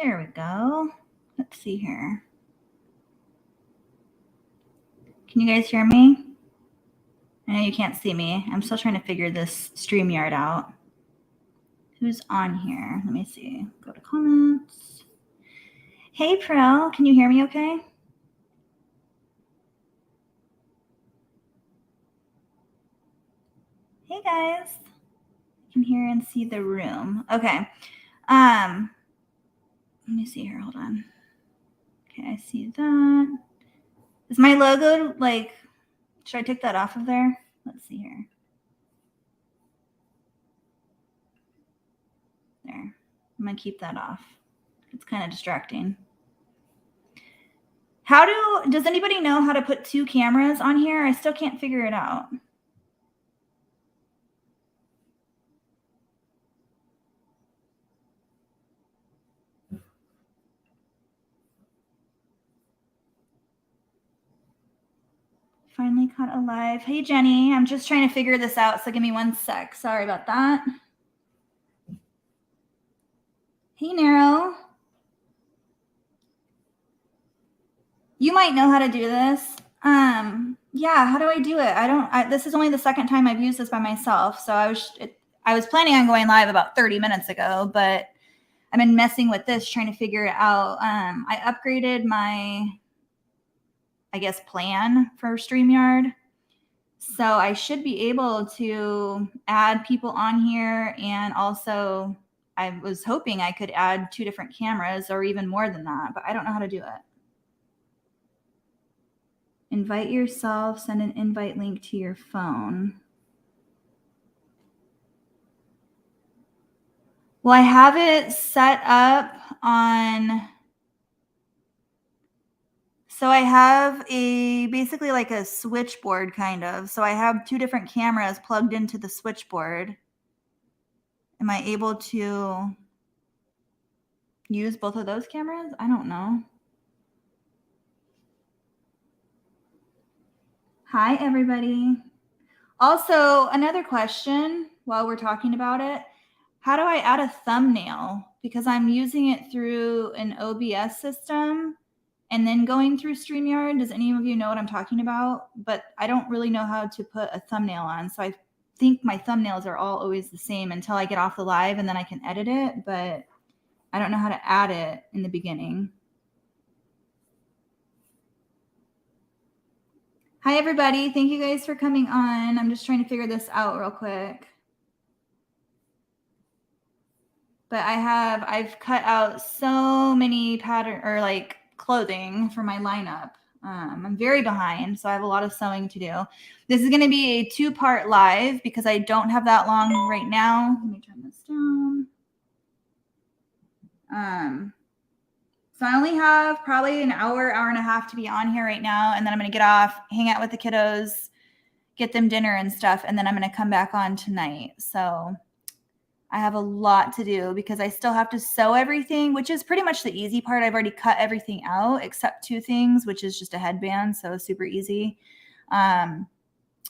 There we go. Let's see here. Can you guys hear me? I know you can't see me. I'm still trying to figure this StreamYard out. Who's on here? Let me see. Go to comments. Hey, Prel. Can you hear me okay? Hey, guys. I can hear and see the room. Okay. Let me see here. Hold on. Okay, I see that. Is my logo, like, should I take that off of there? Let's see here. There. I'm going to keep that off. It's kind of distracting. Does anybody know how to put 2 cameras on here? I still can't figure it out. Finally caught alive. Hey, Jenny. I'm just trying to figure this out, so give me 1 sec. Sorry about that. Hey, Nero. You might know how to do this. Yeah, how do I do it? This is only the second time I've used this by myself, so I was planning on going live about 30 minutes ago, but I've been messing with this, trying to figure it out. I upgraded my, I guess, plan for StreamYard. So I should be able to add people on here, and also I was hoping I could add 2 different cameras or even more than that, but I don't know how to do it. Invite yourself, send an invite link to your phone. Well, I have it set up on, so I have basically like a switchboard kind of. So I have 2 different cameras plugged into the switchboard. Am I able to use both of those cameras? I don't know. Hi, everybody. Also, another question while we're talking about it. How do I add a thumbnail? Because I'm using it through an OBS system and then going through StreamYard. Does any of you know what I'm talking about? But I don't really know how to put a thumbnail on. So I think my thumbnails are all always the same until I get off the live and then I can edit it. But I don't know how to add it in the beginning. Hi, everybody. Thank you guys for coming on. I'm just trying to figure this out real quick. But I've cut out so many clothing for my lineup. I'm very behind, so I have a lot of sewing to do. This is going to be a 2-part live because I don't have that long right now. Let me turn this down. So I only have probably an hour and a half to be on here right now, and then I'm going to get off, hang out with the kiddos, get them dinner and stuff, and then I'm going to come back on tonight. So I have a lot to do because I still have to sew everything, which is pretty much the easy part. I've already cut everything out except 2 things, which is just a headband, so super easy. And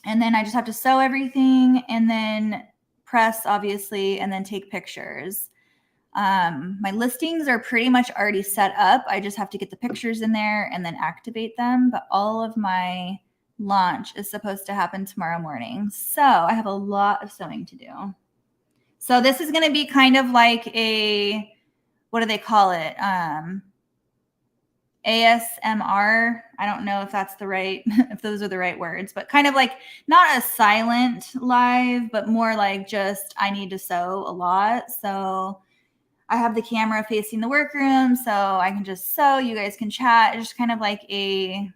then I just have to sew everything and then press, obviously, and then take pictures. My listings are pretty much already set up. I just have to get the pictures in there and then activate them. But all of my launch is supposed to happen tomorrow morning. So I have a lot of sewing to do. So this is going to be kind of like a, what do they call it? ASMR. I don't know if that's the right, if those are the right words, but kind of like not a silent live, but more like just I need to sew a lot. So I have the camera facing the workroom, so I can just sew. You guys can chat. It's just kind of like a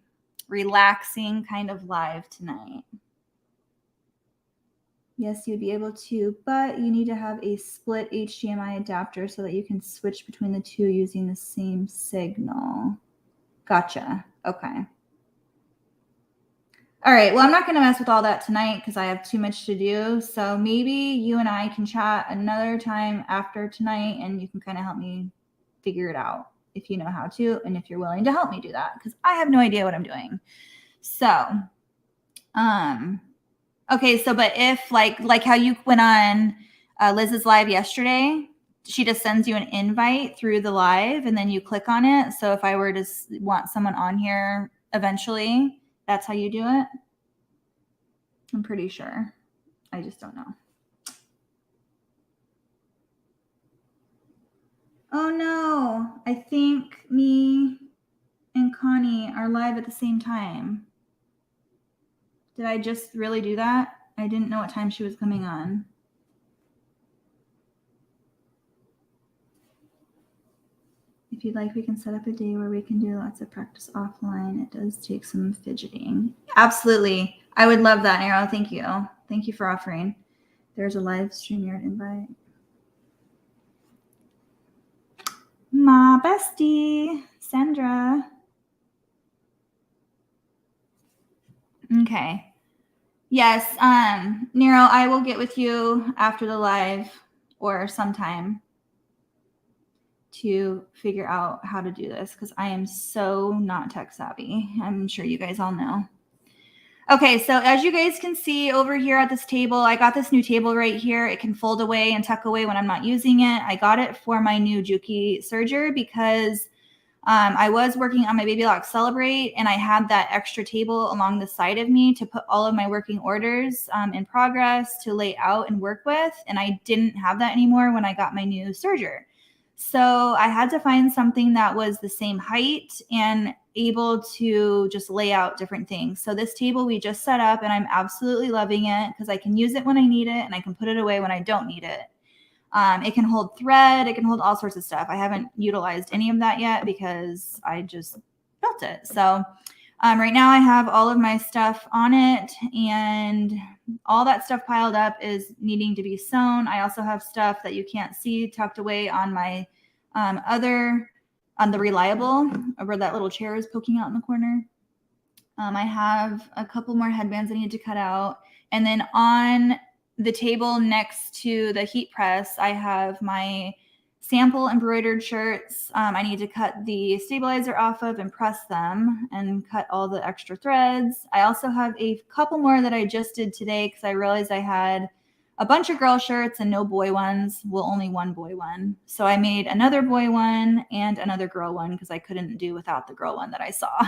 relaxing kind of live tonight. Yes, you'd be able to, but you need to have a split HDMI adapter so that you can switch between the 2 using the same signal. Gotcha. Okay. All right. Well, I'm not going to mess with all that tonight because I have too much to do. So maybe you and I can chat another time after tonight and you can kind of help me figure it out if you know how to and if you're willing to help me do that because I have no idea what I'm doing. So, okay. So, but if like how you went on Liz's live yesterday she just sends you an invite through the live and then you click on it. So if I were to want someone on here eventually, that's how you do it. I'm pretty sure. I just don't know. Oh no, I think me and Connie are live at the same time. Did I just really do that? I didn't know what time she was coming on. If you'd like, we can set up a day where we can do lots of practice offline. It does take some fidgeting. Absolutely. I would love that, Arrow. Thank you. Thank you for offering. There's a live StreamYard invite. My bestie, Sandra. Okay. Yes, Nero, I will get with you after the live or sometime to figure out how to do this because I am so not tech savvy. I'm sure you guys all know. Okay, so as you guys can see over here at this table, I got this new table right here. It can fold away and tuck away when I'm not using it. I got it for my new Juki Serger because I was working on my Baby Lock Celebrate and I had that extra table along the side of me to put all of my working orders in progress to lay out and work with. And I didn't have that anymore when I got my new Serger. So I had to find something that was the same height and able to just lay out different things. So this table we just set up and I'm absolutely loving it because I can use it when I need it and I can put it away when I don't need it. It can hold thread. It can hold all sorts of stuff. I haven't utilized any of that yet because I just built it. So right now I have all of my stuff on it and all that stuff piled up is needing to be sewn. I also have stuff that you can't see tucked away on my on the Reliable where that little chair is poking out in the corner. I have a couple more headbands I need to cut out. And then on the table next to the heat press, I have my sample embroidered shirts. I need to cut the stabilizer off of and press them and cut all the extra threads. I also have a couple more that I just did today because I realized I had a bunch of girl shirts and no boy ones. Well, only one boy one. So I made another boy one and another girl one because I couldn't do without the girl one that I saw.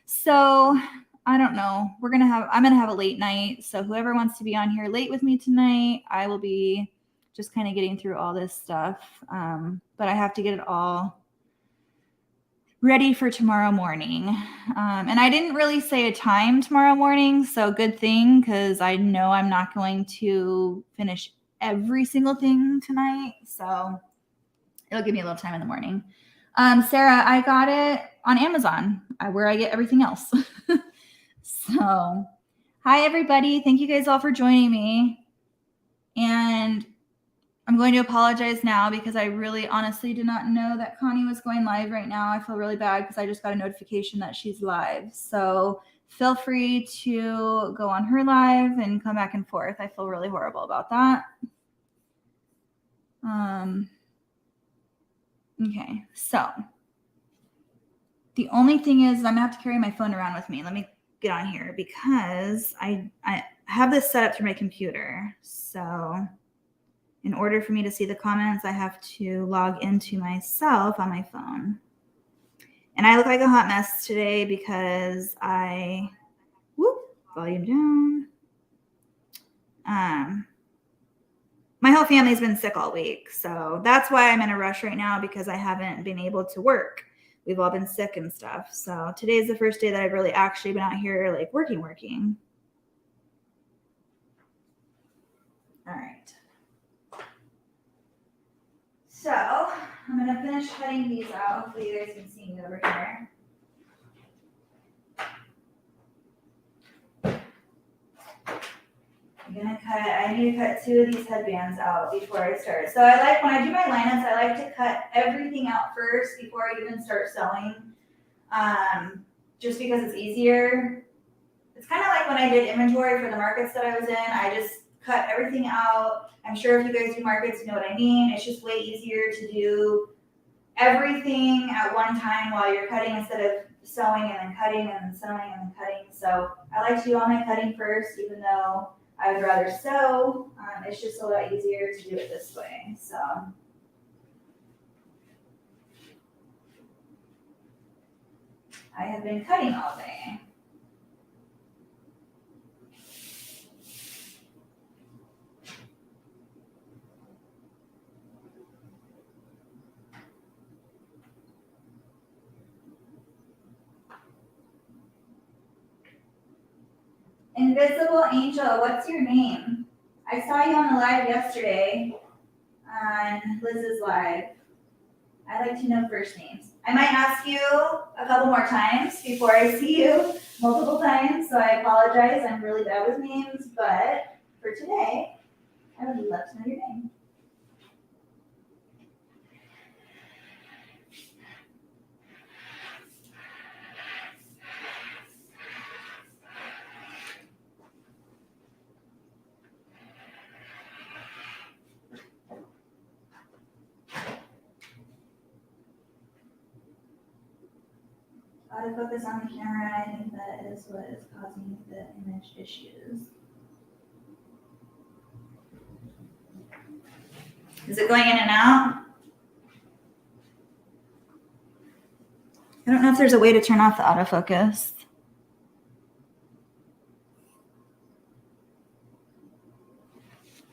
So I don't know. I'm going to have a late night. So whoever wants to be on here late with me tonight, I will be just kind of getting through all this stuff. But I have to get it all ready for tomorrow morning. And I didn't really say a time tomorrow morning. So good thing, because I know I'm not going to finish every single thing tonight. So it'll give me a little time in the morning. Sarah, I got it on Amazon where I get everything else. So hi, everybody. Thank you guys all for joining me. And I'm going to apologize now because I really honestly did not know that Connie was going live right now. I feel really bad because I just got a notification that she's live. So feel free to go on her live and come back and forth. I feel really horrible about that. Okay, so the only thing is I'm gonna have to carry my phone around with me. Let me get on here because I have this set up through my computer. So in order for me to see the comments, I have to log into myself on my phone. And I look like a hot mess today because volume down. My whole family's been sick all week. So that's why I'm in a rush right now because I haven't been able to work. We've all been sick and stuff. So today is the first day that I've really actually been out here like working. All right. So I'm going to finish cutting these out. Hopefully you guys can see me over here. I need to cut 2 of these headbands out before I start. So when I do my lineups, I like to cut everything out first before I even start sewing. Just because it's easier. It's kind of like when I did inventory for the markets that I was in. I just cut everything out. I'm sure if you guys do markets, you know what I mean. It's just way easier to do everything at one time while you're cutting instead of sewing and then cutting and then sewing and then cutting. So I like to do all my cutting first, even though I would rather sew. It's just a lot easier to do it this way. So I have been cutting all day. Invisible Angel, what's your name? I saw you on the live yesterday on Liz's live. I like to know first names. I might ask you a couple more times before I see you multiple times, so I apologize. I'm really bad with names, but for today, I would love to know your name. Autofocus on the camera, I think that is what is causing the image issues. Is it going in and out? I don't know if there's a way to turn off the autofocus.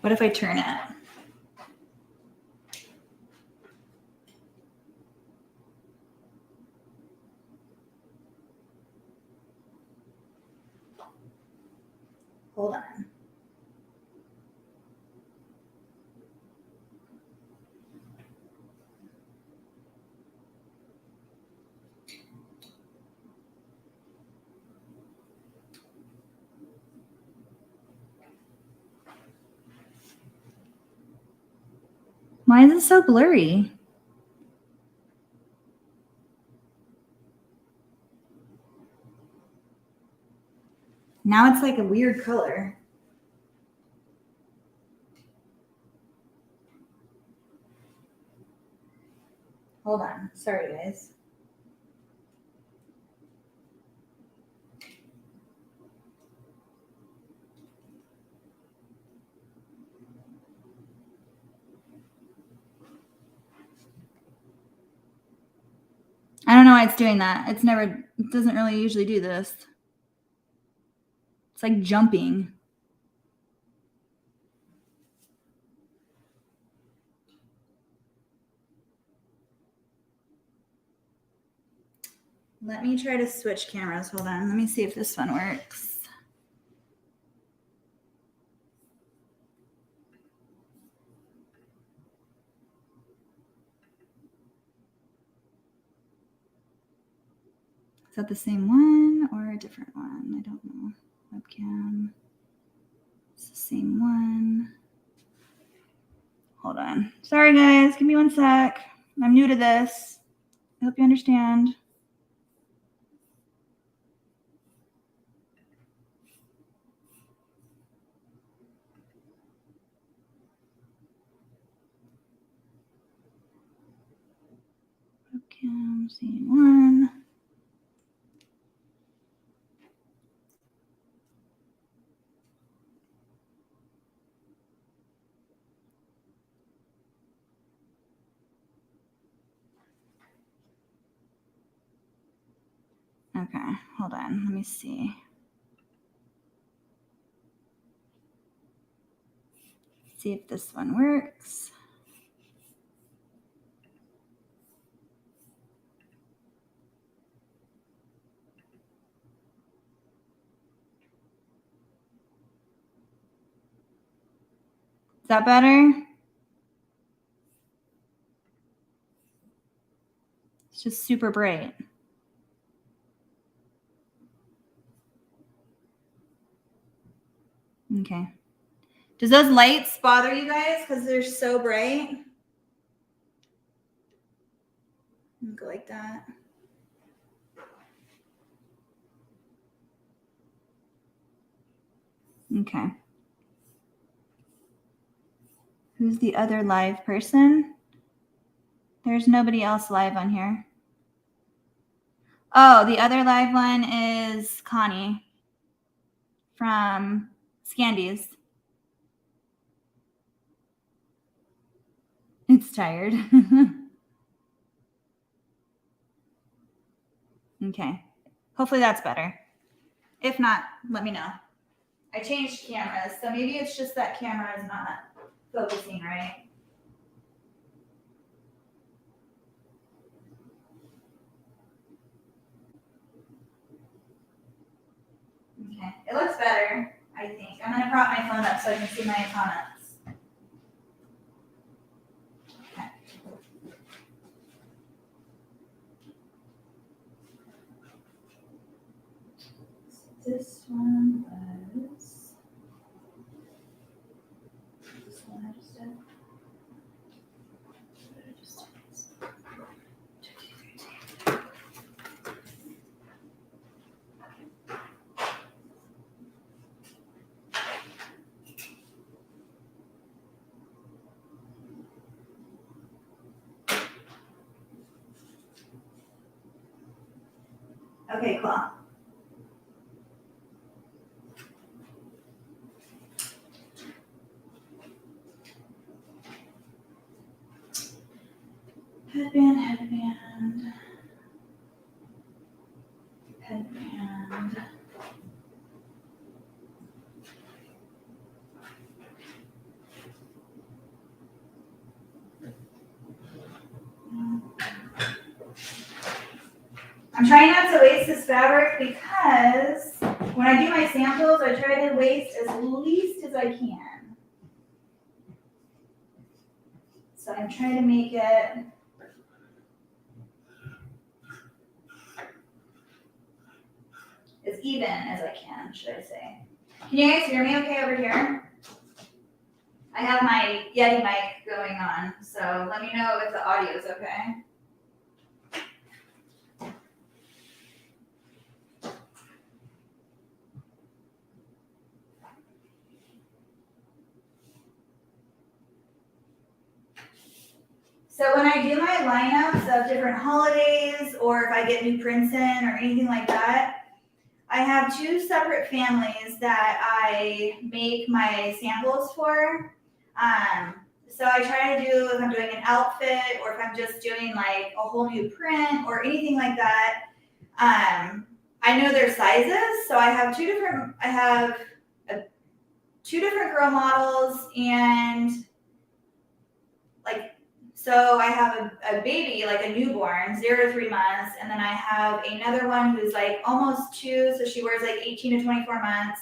What if I turn it? Hold on. Why is it so blurry? Now it's like a weird color. Hold on. Sorry, guys. I don't know why it's doing that. It doesn't really usually do this. It's like jumping. Let me try to switch cameras. Hold on. Let me see if this one works. Is that the same one or a different one? I don't know. Webcam. It's the same one. Hold on. Sorry, guys. Give me one sec. I'm new to this. I hope you understand. Webcam, scene one. Okay, hold on. Let me see. See if this one works. Is that better? It's just super bright. Okay. Does those lights bother you guys because they're so bright? Go like that. Okay. Who's the other live person? There's nobody else live on here. Oh, the other live one is Connie from Scandies. It's tired. Okay. Hopefully that's better. If not, let me know. I changed cameras, so maybe it's just that camera is not focusing right. Okay, it looks better, I think. I'm gonna prop my phone up so I can see my comments. Okay. So this one was this one I just did. What did I just do? Okay, cool. Headband, headband, headband. I'm trying not to waste this fabric because when I do my samples, I try to waste as least as I can. So I'm trying to make it as even as I can, should I say. Can you guys hear me okay over here? I have my Yeti mic going on, so let me know if the audio is okay. So when I do my lineups of different holidays, or if I get new prints in or anything like that, I have two separate families that I make my samples for. So I try to do, if I'm doing an outfit or if I'm just doing like a whole new print or anything like that, I know their sizes. So I have two different girl models, and like, so I have a baby, like a newborn, 0 to 3 months. And then I have another one who's like almost 2. So she wears like 18 to 24 months,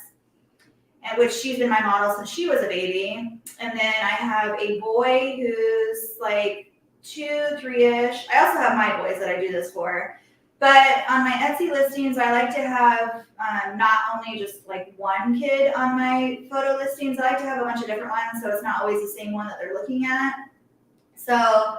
and which she's been my model since she was a baby. And then I have a boy who's like 2, 3-ish. I also have my boys that I do this for. But on my Etsy listings, I like to have not only just like one kid on my photo listings, I like to have a bunch of different ones, so it's not always the same one that they're looking at. So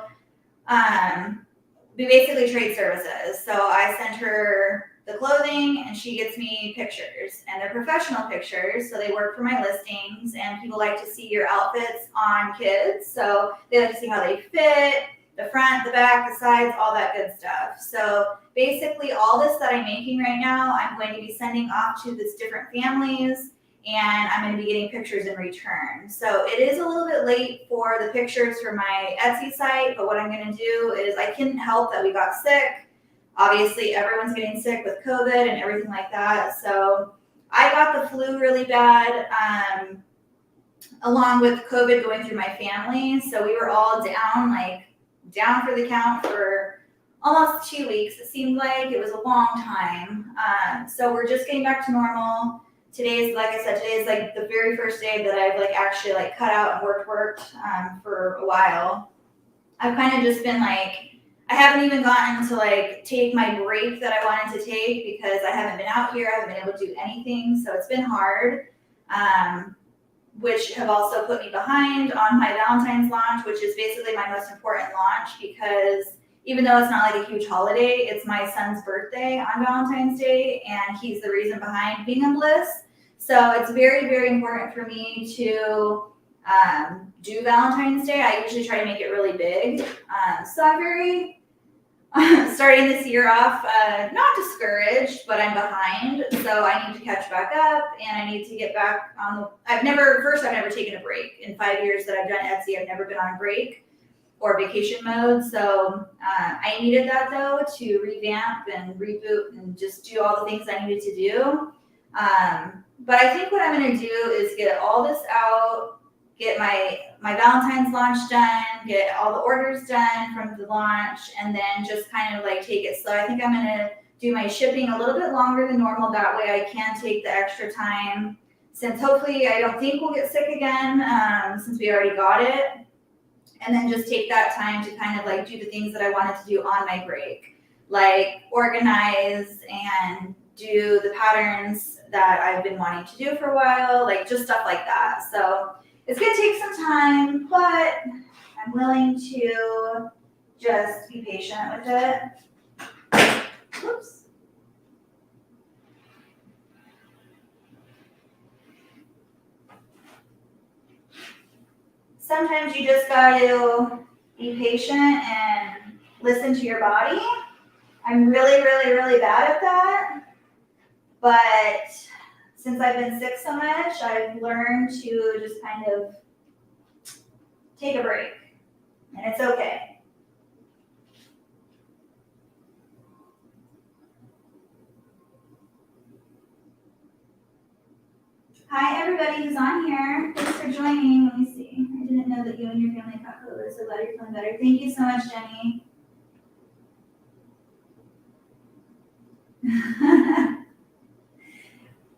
we basically trade services. So I send her the clothing and she gets me pictures, and they're professional pictures. So they work for my listings, and people like to see your outfits on kids. So they like to see how they fit, the front, the back, the sides, all that good stuff. So basically all this that I'm making right now, I'm going to be sending off to these different families, and I'm going to be getting pictures in return. So it is a little bit late for the pictures for my Etsy site, but what I'm going to do is, I couldn't help that we got sick. Obviously, everyone's getting sick with COVID and everything like that. So I got the flu really bad, along with COVID going through my family. So we were all down for the count for almost 2 weeks. It seemed like it was a long time. So we're just getting back to normal. Today's, like I said, today's like the very first day that I've like actually like cut out and worked for a while. I've kind of just been like, I haven't even gotten to like take my break that I wanted to take because I haven't been out here. I haven't been able to do anything. So it's been hard, which have also put me behind on my Valentine's launch, which is basically my most important launch, because even though it's not like a huge holiday, it's my son's birthday on Valentine's Day, and he's the reason behind Being in Bliss. So it's very, very important for me to do Valentine's Day. I usually try to make it really big. So I'm very, starting this year off, not discouraged, but I'm behind. So I need to catch back up, and I need to get back on the, I've never taken a break. In 5 years that I've done Etsy, I've never been on a break. or vacation mode. So I needed that though to revamp and reboot and just do all the things I needed to do. But I think what I'm going to do is get all this out, get my Valentine's launch done, get all the orders done from the launch, and then just kind of like take it slow. I think I'm going to do my shipping a little bit longer than normal. That way I can take the extra time, since hopefully I don't think we'll get sick again, since we already got it. And then just take that time to kind of like do the things that I wanted to do on my break, like organize and do the patterns that I've been wanting to do for a while, like just stuff like that. So it's gonna take some time, but I'm willing to just be patient with it. Whoops. Sometimes you just got to be patient and listen to your body. I'm really, really, really bad at that. But since I've been sick so much, I've learned to just kind of take a break. And it's okay. Hi, everybody who's on here. Thanks for joining. Let me see. I didn't know that you and your family got COVID, so glad you're feeling better. Thank you so much, Jenny.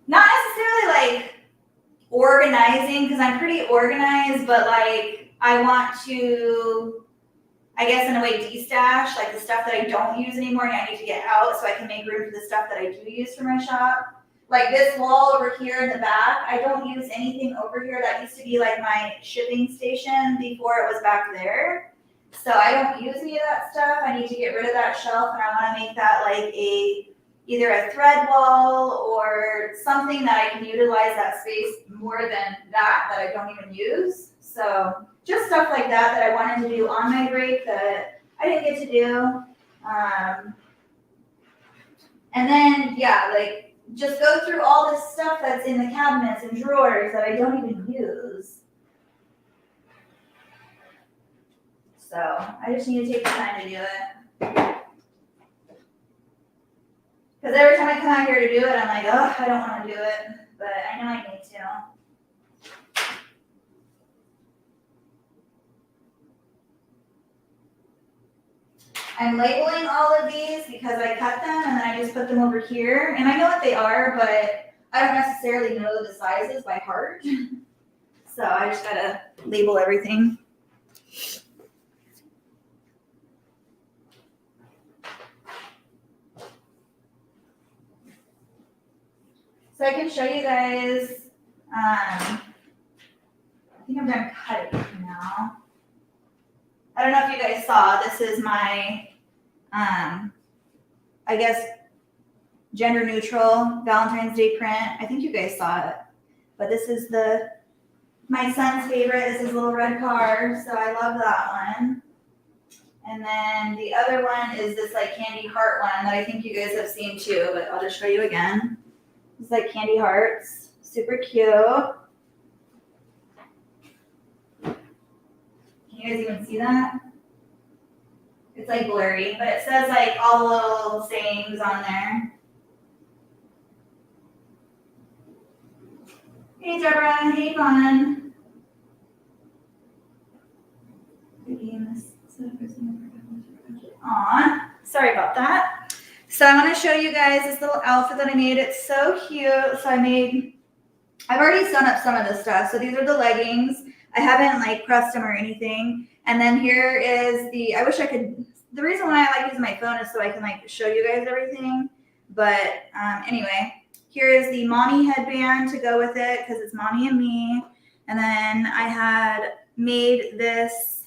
Not necessarily like organizing, because I'm pretty organized, but like I want to, I guess in a way, de-stash like the stuff that I don't use anymore and I need to get out so I can make room for the stuff that I do use for my shop. Like this wall over here in the back, I don't use anything over here. That used to be like my shipping station before it was back there. So I don't use any of that stuff. I need to get rid of that shelf, and I want to make that like either a thread wall or something that I can utilize that space more than that I don't even use. So just stuff like that I wanted to do on my break that I didn't get to do. And then, yeah, like just go through all this stuff that's in the cabinets and drawers that I don't even use. So I just need to take the time to do it. Because every time I come out here to do it, I'm like, oh, I don't want to do it. But I know I need to. I'm labeling all of these because I cut them and then I just put them over here. And I know what they are, but I don't necessarily know the sizes by heart. So I just got to label everything. So I can show you guys, I think I'm done cutting now. I don't know if you guys saw, this is my, I guess, gender neutral Valentine's Day print. I think you guys saw it, but this is my son's favorite. This is a little red car, so I love that one. And then the other one is this like candy heart one that I think you guys have seen too, but I'll just show you again. It's like candy hearts, super cute. Can you guys even see that? It's like blurry, but it says like all the little sayings on there. Hey Deborah, hey Vaughn. Aw, sorry about that. So I want to show you guys this little outfit that I made. It's so cute. So I've already sewn up some of this stuff. So these are the leggings. I haven't like pressed them or anything. And then here is the reason why I like using my phone is so I can like show you guys everything. But anyway, here is the mommy headband to go with it because it's mommy and me. And then I had made this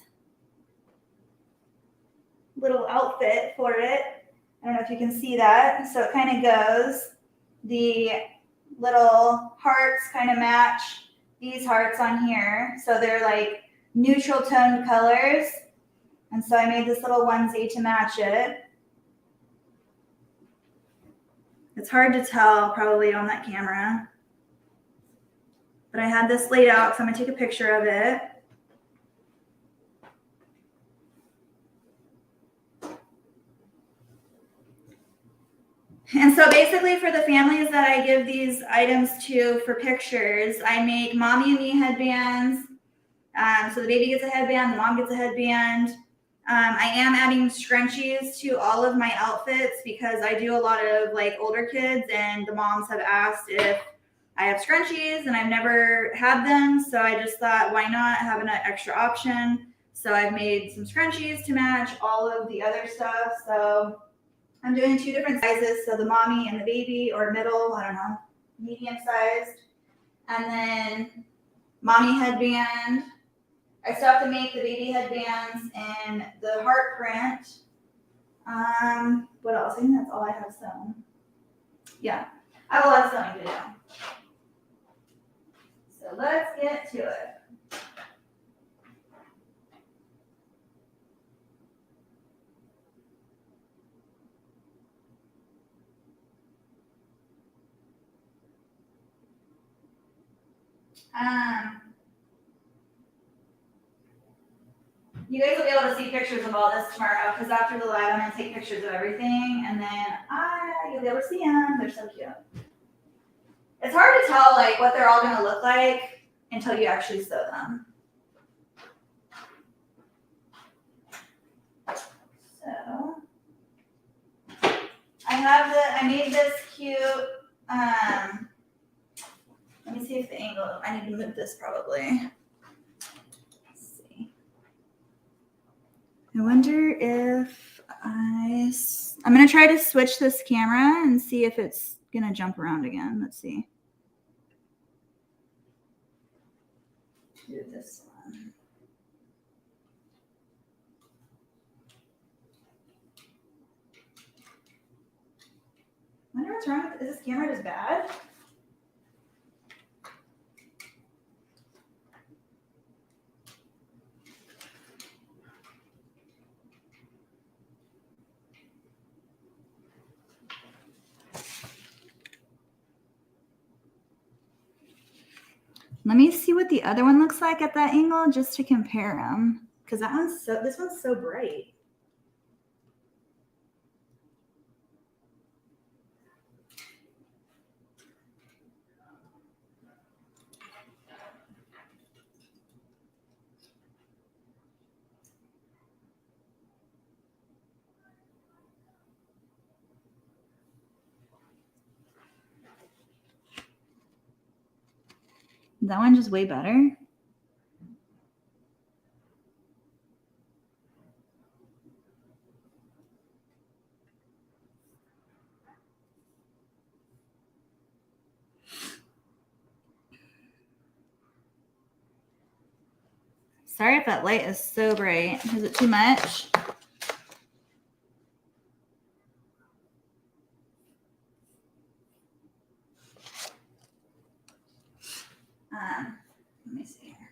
little outfit for it. I don't know if you can see that. So it kind of goes. The little hearts kind of match these hearts on here. So they're like neutral toned colors. And so I made this little onesie to match it. It's hard to tell probably on that camera. But I had this laid out, so I'm going to take a picture of it. And so basically for the families that I give these items to for pictures, I make mommy and me headbands. So the baby gets a headband, the mom gets a headband. I am adding scrunchies to all of my outfits because I do a lot of like older kids, and the moms have asked if I have scrunchies, and I've never had them. So I just thought, why not have an extra option? So I've made some scrunchies to match all of the other stuff. So I'm doing 2 different sizes. So the mommy and the baby, or middle, I don't know, medium sized. And then mommy headband. I still have to make the baby headbands and the heart print. What else? I think that's all I have sewn. Yeah, I have a lot of sewing to do. So let's get to it. You guys will be able to see pictures of all this tomorrow, because after the live, I'm going to take pictures of everything, and then you'll be able to see them. They're so cute. It's hard to tell like what they're all going to look like until you actually sew them. So I made this cute, let me see if the angle, I need to move this probably. I wonder if I'm going to try to switch this camera and see if it's going to jump around again. Let's see. Do this one. I wonder what's wrong with, is this camera just bad? Let me see what the other one looks like at that angle just to compare them, because this one's so bright. That one just way better. Sorry if that light is so bright. Is it too much? Let me see here.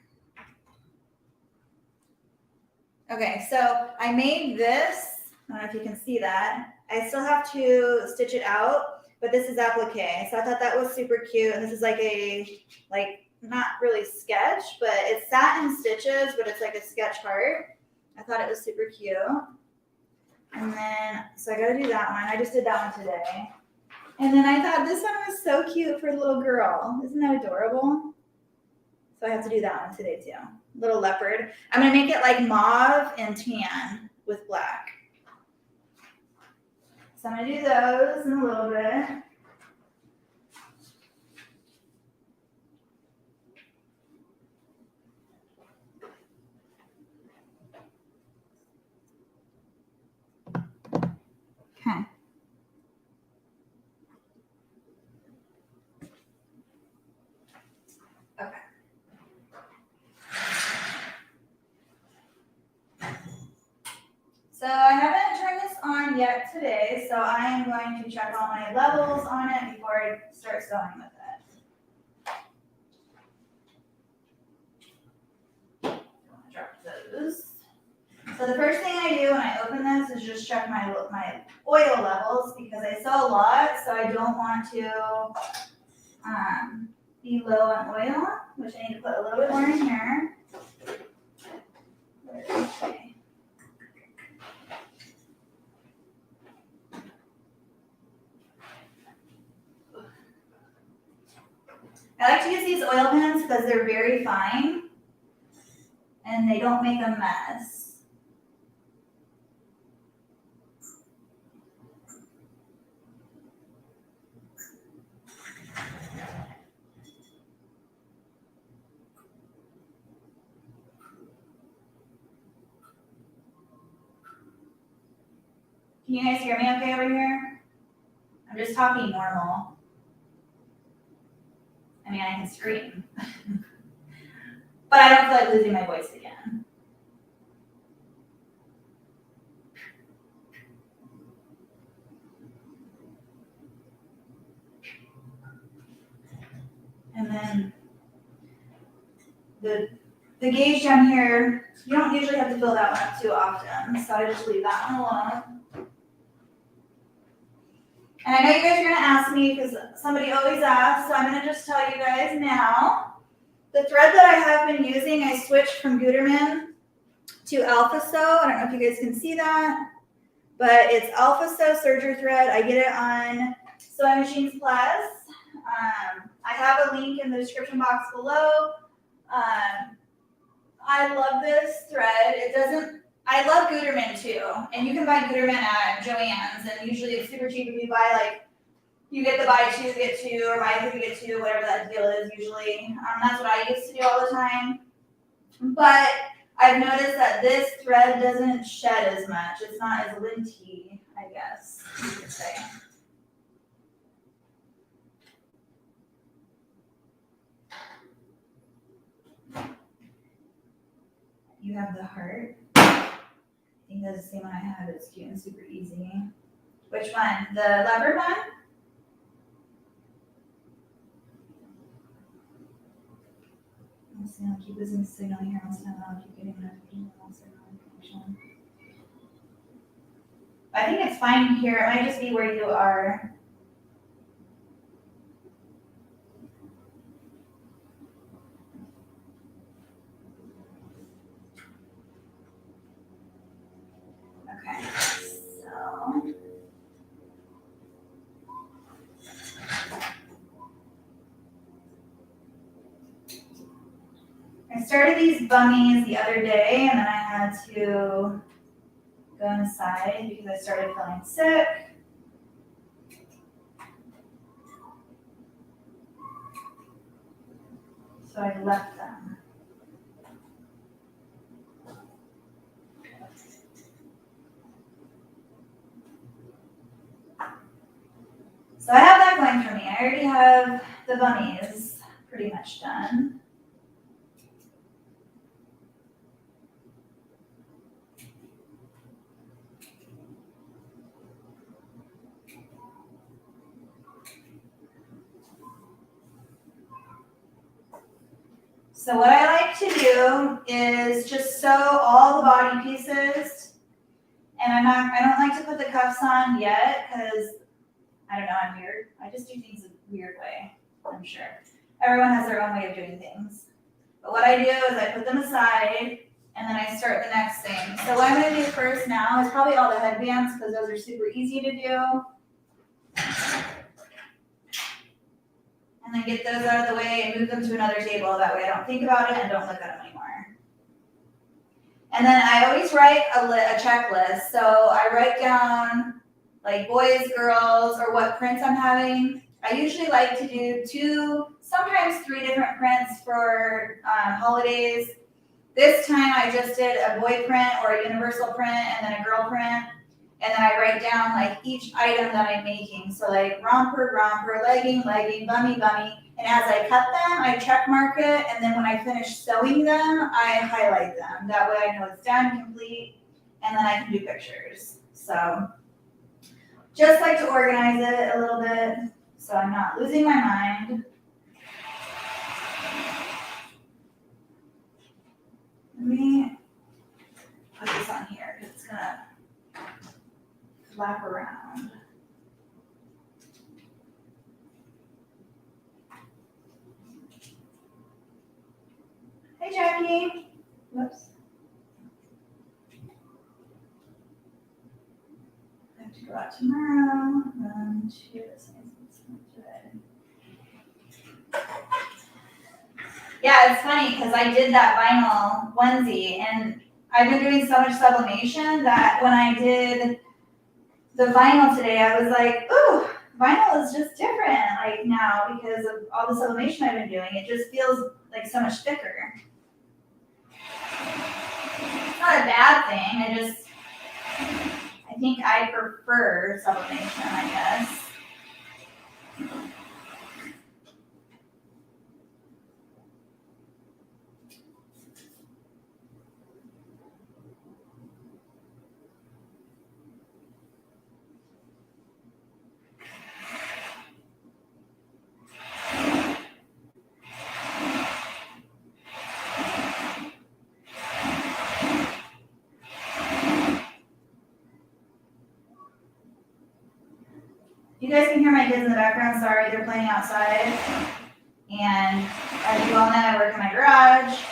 Okay, so I made this. I don't know if you can see that. I still have to stitch it out, but this is applique. So I thought that was super cute. And this is like a, not really sketch, but it's satin stitches, but it's like a sketch heart. I thought it was super cute. And then, so I got to do that one. I just did that one today. And then I thought this one was so cute for a little girl. Isn't that adorable? So I have to do that one today too. Little leopard. I'm going to make it like mauve and tan with black. So I'm going to do those in a little bit. Okay. Okay. So I haven't turned this on yet today, so I am going to check all my levels on it before I start sewing with it. Drop those. So the first thing I do when I open this is just check my oil levels, because I sew a lot, so I don't want to be low on oil, which I need to put a little bit more in here. Okay. I like to use these oil pens because they're very fine and they don't make a mess. Can you guys hear me okay over here? I'm just talking normal. I mean, I can scream. But I don't feel like losing my voice again. And then the gauge down here, you don't usually have to fill that one up too often, so I just leave that one alone. And I know you guys are going to ask me because somebody always asks, so I'm going to just tell you guys now. The thread that I have been using, I switched from Gutermann to ALPHASEW. I don't know if you guys can see that, but it's ALPHASEW Serger thread. I get it on Sewing Machines Plus. I have a link in the description box below. I love this thread. I love Gutermann too, and you can buy Gutermann at Joann's, and usually it's super cheap if you buy, like, you get the buy two, get two, or buy three, get two, whatever that deal is usually. That's what I used to do all the time. But I've noticed that this thread doesn't shed as much. It's not as linty, I guess you could say. You have the heart. I think that's the same one I have. It's cute and super easy. Which one? The leopard one? Let's see, I'll keep losing signal here. I'll keep getting notifications. Connection. I think it's fine here. It might just be where you are. Okay, so I started these bummies the other day, and then I had to go inside because I started feeling sick. So I left them. So I have that going for me. I already have the bummies pretty much done. So what I like to do is just sew all the body pieces, and I don't like to put the cuffs on yet because I don't know, I'm weird. I just do things a weird way, I'm sure. Everyone has their own way of doing things. But what I do is I put them aside, and then I start the next thing. So what I'm going to do first now is probably all the headbands because those are super easy to do. And then get those out of the way and move them to another table. That way I don't think about it and don't look at them anymore. And then I always write a checklist. So I write down like boys, girls, or what prints I'm having. I usually like to do 2, sometimes 3 different prints for holidays. This time I just did a boy print or a universal print and then a girl print. And then I write down like each item that I'm making. So like romper, romper, legging, legging, bummy, bummy. And as I cut them, I check mark it. And then when I finish sewing them, I highlight them. That way I know it's done, complete, and then I can do pictures. So just like to organize it a little bit so I'm not losing my mind. Let me put this on here because it's gonna flap around. Hey, Jackie. Whoops. I have to go out tomorrow. Run to this. Yeah, it's funny because I did that vinyl onesie and I've been doing so much sublimation that when I did the vinyl today, I was like, ooh, vinyl is just different like now because of all the sublimation I've been doing. It just feels like so much thicker. It's not a bad thing. I think I prefer sublimation, I guess. You guys can hear my kids in the background. Sorry, they're playing outside. And as you all know, I work in my garage.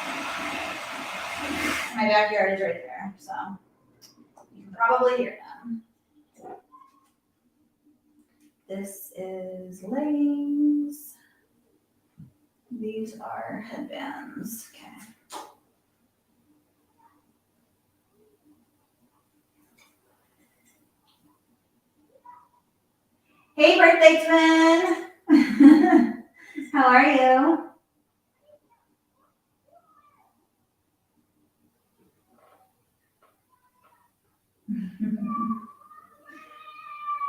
My backyard is right there, so you can probably hear them. This is leggings. These are headbands. Okay. Hey, birthday twin. How are you?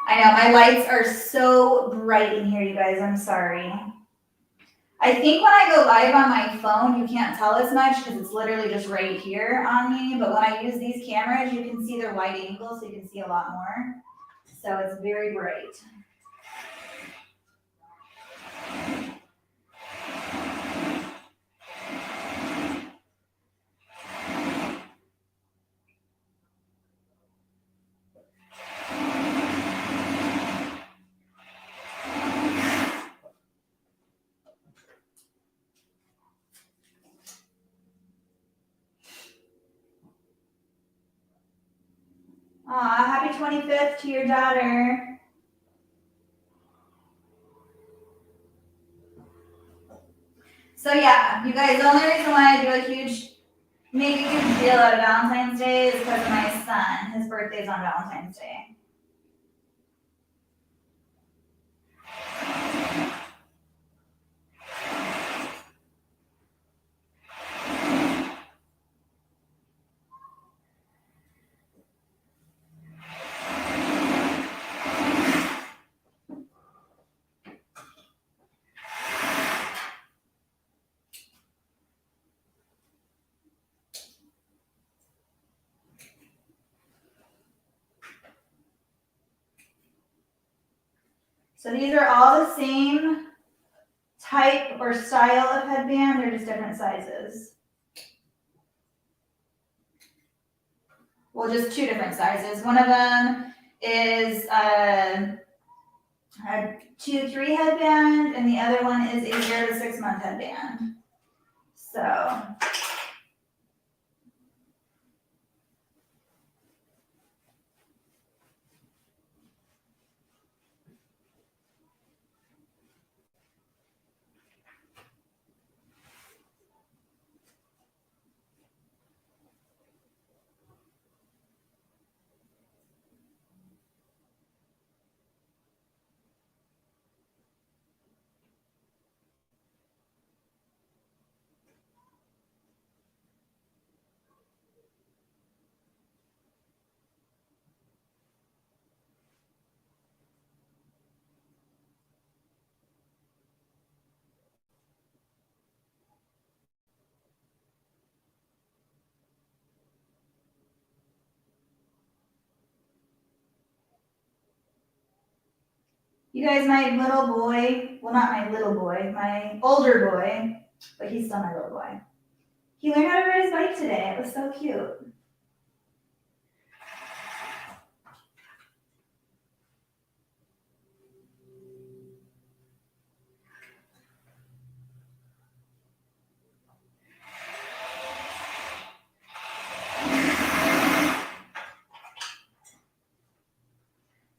I know, my lights are so bright in here, you guys. I'm sorry. I think when I go live on my phone, you can't tell as much because it's literally just right here on me. But when I use these cameras, you can see their wide angle, so you can see a lot more. So it's very bright. Aw, happy 25th to your daughter. So yeah, you guys, the only reason why I do make a huge deal out of Valentine's Day is because of my son. His birthday's on Valentine's Day. So these are all the same type or style of headband. They're just different sizes. Well, just two different sizes. One of them is a 2-3 headband, and the other one is a 0 to 6 month headband. So. You guys, my little boy, well, not my little boy, my older boy, but he's still my little boy. He learned how to ride his bike today. It was so cute.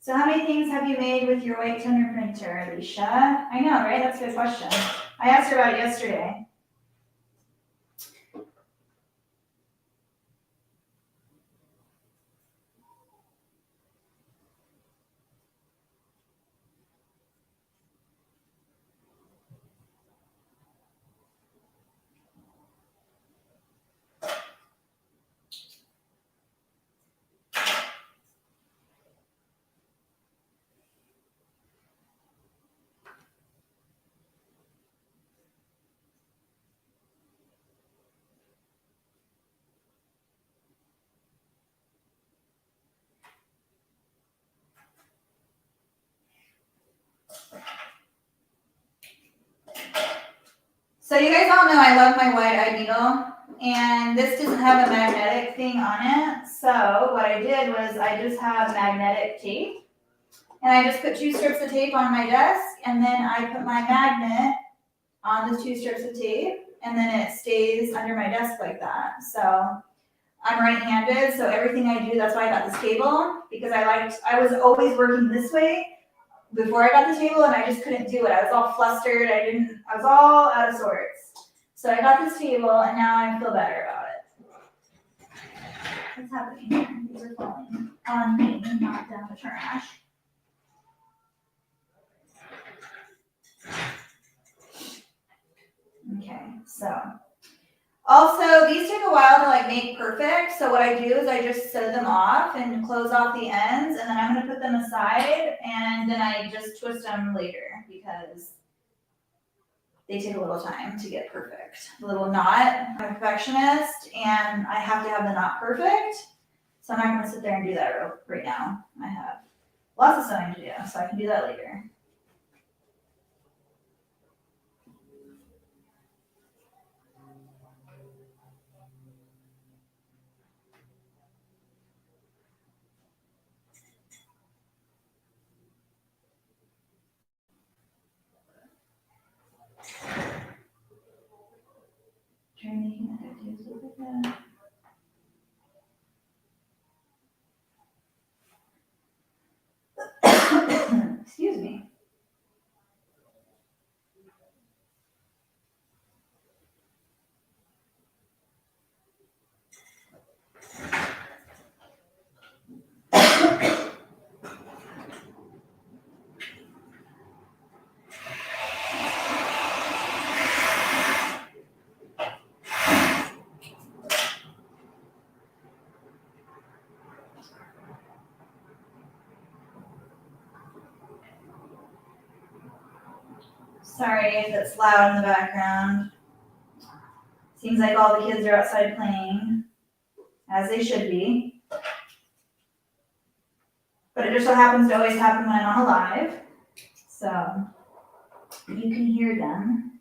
So how many things have you made with your white toner printer, Alicia? I know, right? That's a good question. I asked her about it yesterday. So you guys all know I love my wide-eye needle, and this doesn't have a magnetic thing on it. So what I did was I just have magnetic tape, and I just put 2 strips of tape on my desk, and then I put my magnet on the 2 strips of tape, and then it stays under my desk like that. So I'm right-handed, so everything I do, that's why I got this table, because I was always working this way before I got the table, and I just couldn't do it. I was all flustered. I was all out of sorts. So I got this table, and now I feel better about it. What's happening here? These are falling on me, not down the trash. Okay, so. Also, these take a while to like make perfect. So what I do is I just sew them off and close off the ends, and then I'm gonna put them aside, and then I just twist them later because they take a little time to get perfect. A little knot. I'm a perfectionist, and I have to have the knot perfect. So I'm not gonna sit there and do that right now. I have lots of sewing to do, so I can do that later. Try making that ideas like that. Excuse me. Sorry if it's loud in the background. Seems like all the kids are outside playing, as they should be. But it just so happens to always happen when I'm not alive. So you can hear them.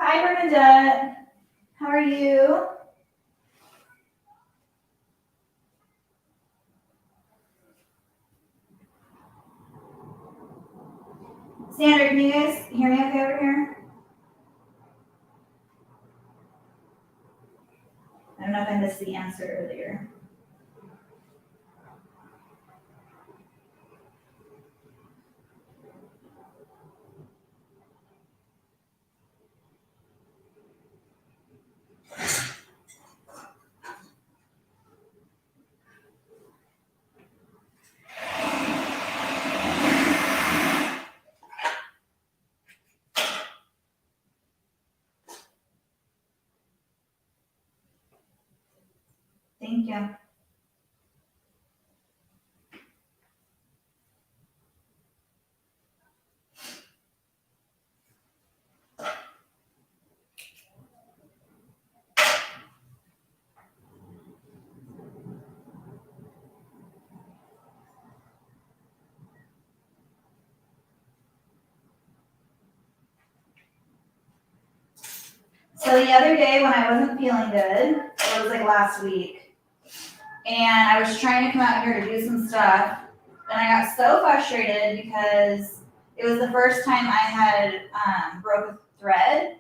Hi, Bernadette. How are you? Sandra, can you guys hear me okay over here? I don't know if I missed the answer earlier. Thank you. So the other day when I wasn't feeling good, it was like last week, and I was trying to come out here to do some stuff, and I got so frustrated because it was the first time I had broke a thread.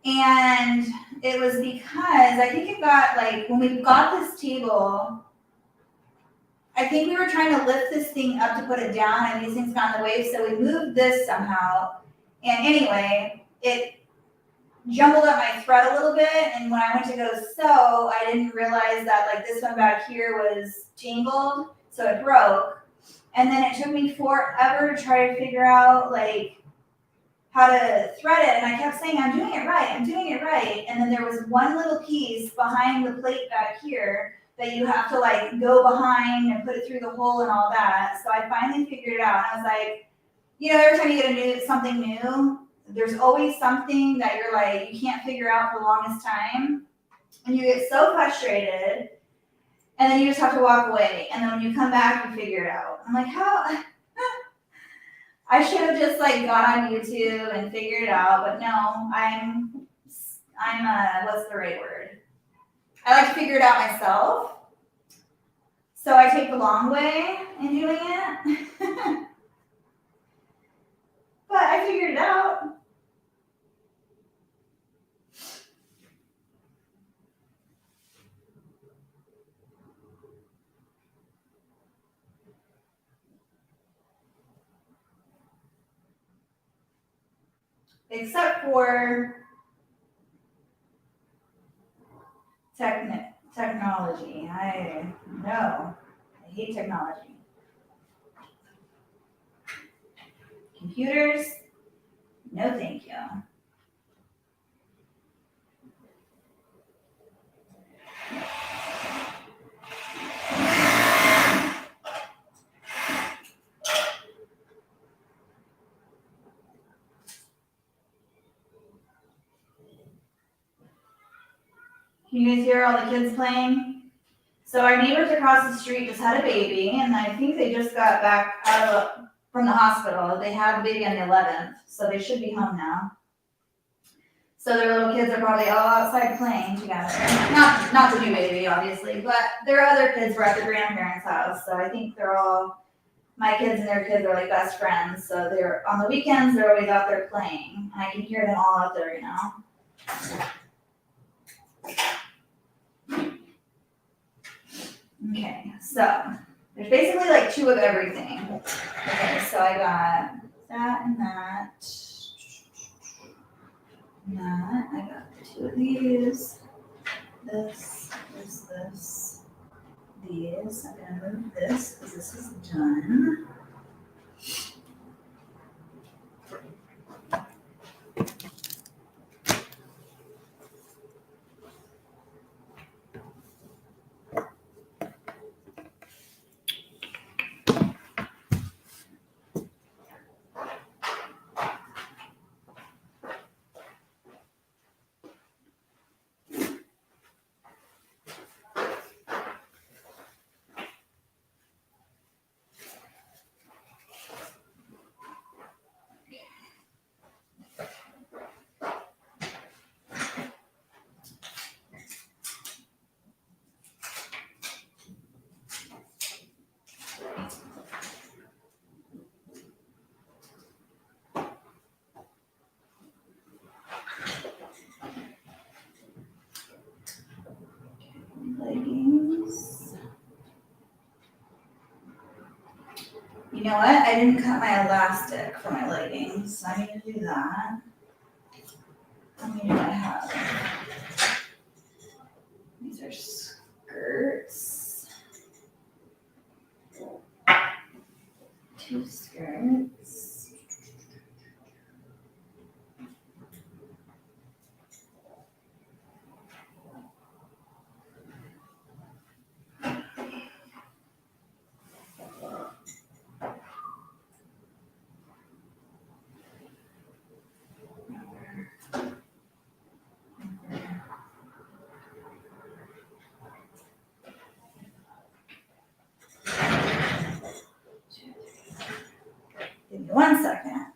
And it was because I think it got like, when we got this table, I think we were trying to lift this thing up to put it down, and these things got in the way, so we moved this somehow. And anyway, it jumbled up my thread a little bit, and when I went to go sew, I didn't realize that like this one back here was tangled. So it broke. And then it took me forever to try to figure out like how to thread it. And I kept saying, I'm doing it right, I'm doing it right. And then there was one little piece behind the plate back here that you have to like go behind and put it through the hole and all that. So I finally figured it out. And I was like, you know, every time you get something new, there's always something that you're like, you can't figure out for the longest time. And you get so frustrated. And then you just have to walk away. And then when you come back, you figure it out. I'm like, how? I should have just like got on YouTube and figured it out. But no, I'm what's the right word? I like to figure it out myself. So I take the long way in doing it. But I figured it out. Except for technology. I hate technology. Computers, no thank you. Can you guys hear all the kids playing? So our neighbors across the street just had a baby, and I think they just got back from the hospital. They had the baby on the 11th, so they should be home now. So their little kids are probably all outside playing together. Not the new baby, obviously, but their other kids were at the grandparents' house, so I think they're all, my kids and their kids are like best friends, so they're, on the weekends, they're always out there playing, and I can hear them all out there right now. Okay, so there's basically like two of everything. Okay, so I got that and that. And that. I got two of these. This. These. I'm gonna move this because this is done. Leggings. You know what? I didn't cut my elastic for my leggings, so I need to do that. How many do I have? These are skirts. 2 skirts. Give me 1 second.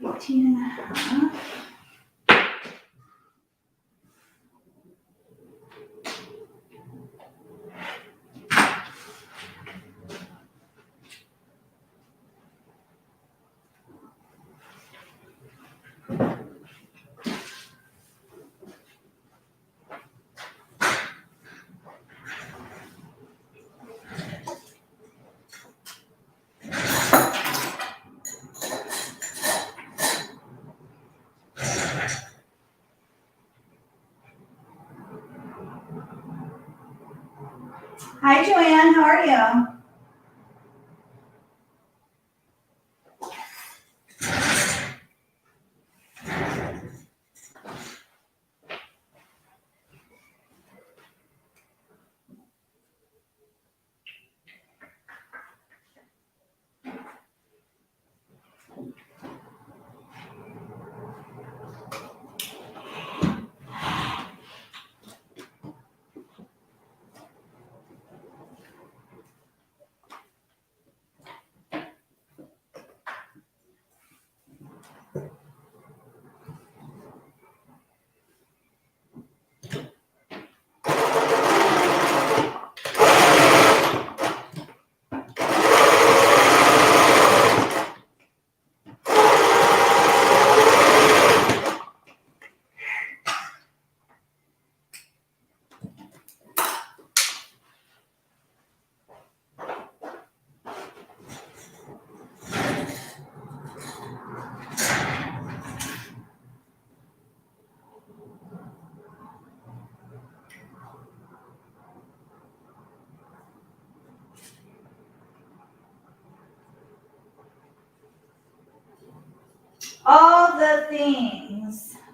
About 18 and a half. Hi, Joanne. How are you?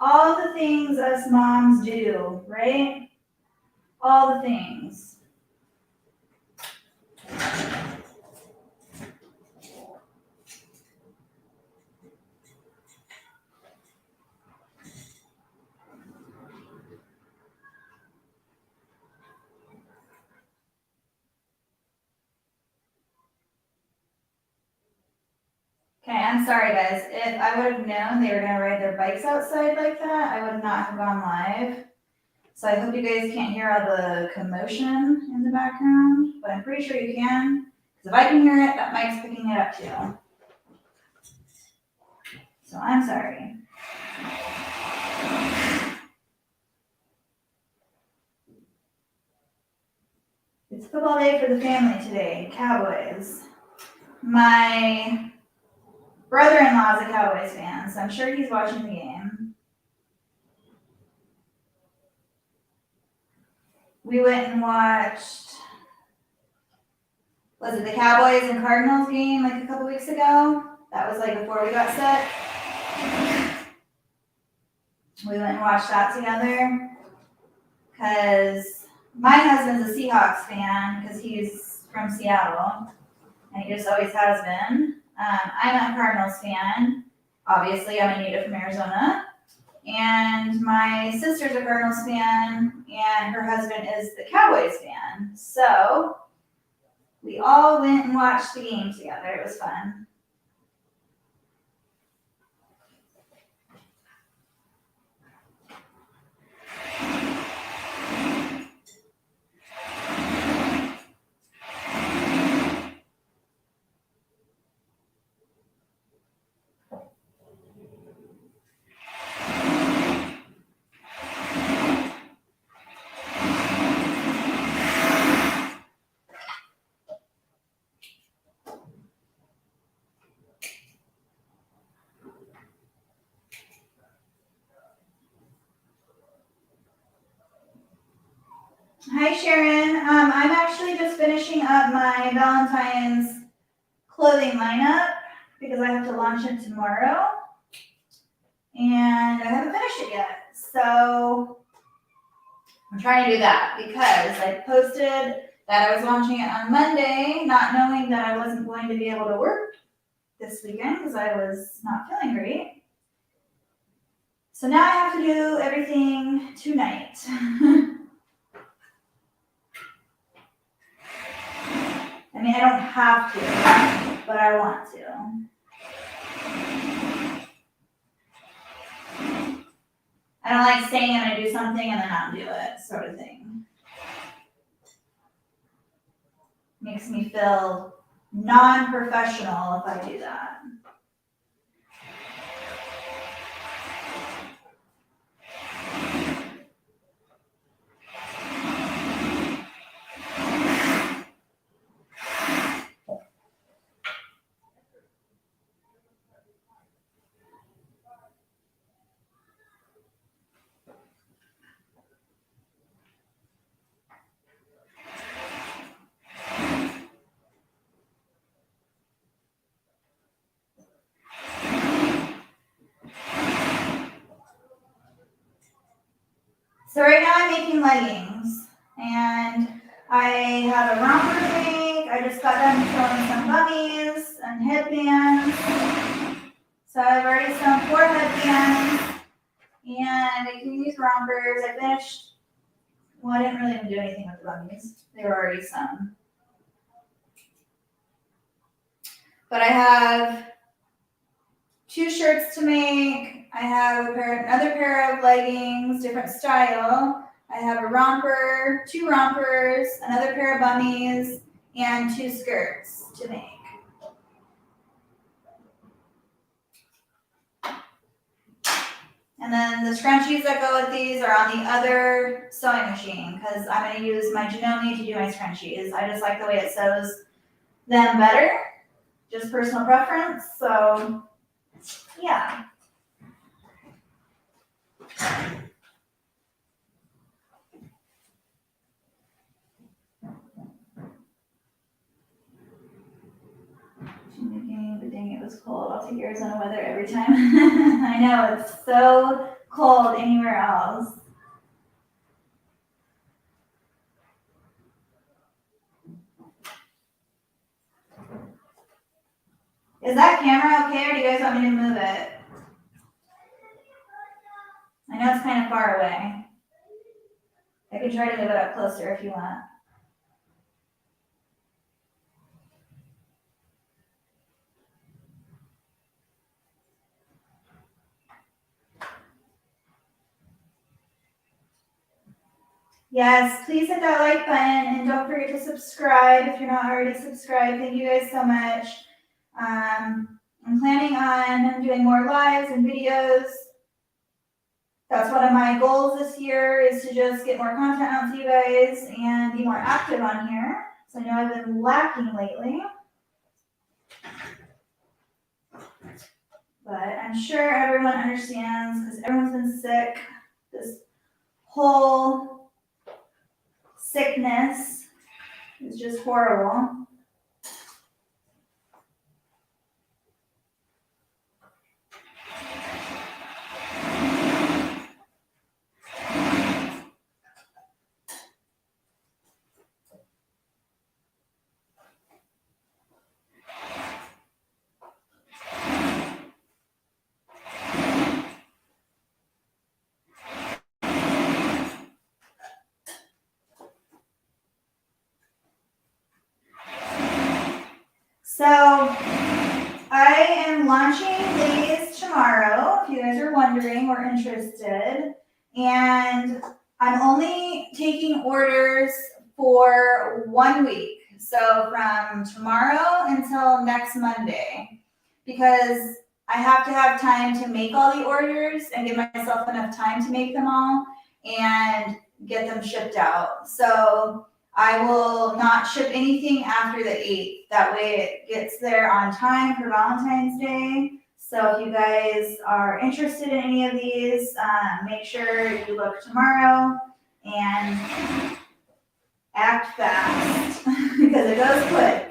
All the things us moms do, right? All the things. Okay, I'm sorry guys. If I would have known they were gonna ride their bikes outside like that, I would not have gone live. So I hope you guys can't hear all the commotion in the background, but I'm pretty sure you can. Because if I can hear it, that mic's picking it up too. So I'm sorry. It's football day for the family today, Cowboys. My brother-in-law is a Cowboys fan, so I'm sure he's watching the game. We went and watched, was it the Cowboys and Cardinals game like a couple weeks ago? That was like before we got sick. We went and watched that together because my husband's a Seahawks fan because he's from Seattle and he just always has been. I'm a Cardinals fan. Obviously, I'm a native from Arizona. And my sister's a Cardinals fan and her husband is the Cowboys fan. So we all went and watched the game together. It was fun. Hi, Sharon. I'm actually just finishing up my Valentines clothing lineup because I have to launch it tomorrow. And I haven't finished it yet. So I'm trying to do that because I posted that I was launching it on Monday, not knowing that I wasn't going to be able to work this weekend because I was not feeling great. So now I have to do everything tonight. I mean, I don't have to, but I want to. I don't like saying I'm gonna do something and then not do it, sort of thing. Makes me feel non-professional if I do that. So right now I'm making leggings, and I have a romper to make. I just got done sewing some bummies and headbands. So I've already sewn 4 headbands, and I can use rompers. I finished, well, I didn't really even do anything with the bummies. They were already sewn. But I have 2 shirts to make. I have another pair of leggings, different style. I have a romper, 2 rompers, another pair of bummies, and 2 skirts to make. And then the scrunchies that go with these are on the other sewing machine because I'm going to use my JANOME to do my scrunchies. I just like the way it sews them better, just personal preference. So, yeah. But dang, it was cold. I'll take Arizona weather every time. I know, it's so cold anywhere else. Is that camera okay, or do you guys want me to move it? I know it's kind of far away. I can try to move it up closer if you want. Yes, please hit that like button and don't forget to subscribe if you're not already subscribed. Thank you guys so much. I'm planning on doing more lives and videos. That's one of my goals this year, is to just get more content out to you guys and be more active on here. So I know I've been lacking lately. But I'm sure everyone understands because everyone's been sick. This whole sickness is just horrible. So I am launching these tomorrow, if you guys are wondering or interested. And I'm only taking orders for 1 week. So from tomorrow until next Monday, because I have to have time to make all the orders and give myself enough time to make them all and get them shipped out. So I will not ship anything after the 8th. That way it gets there on time for Valentine's Day. So if you guys are interested in any of these, make sure you look tomorrow and act fast because it goes quick.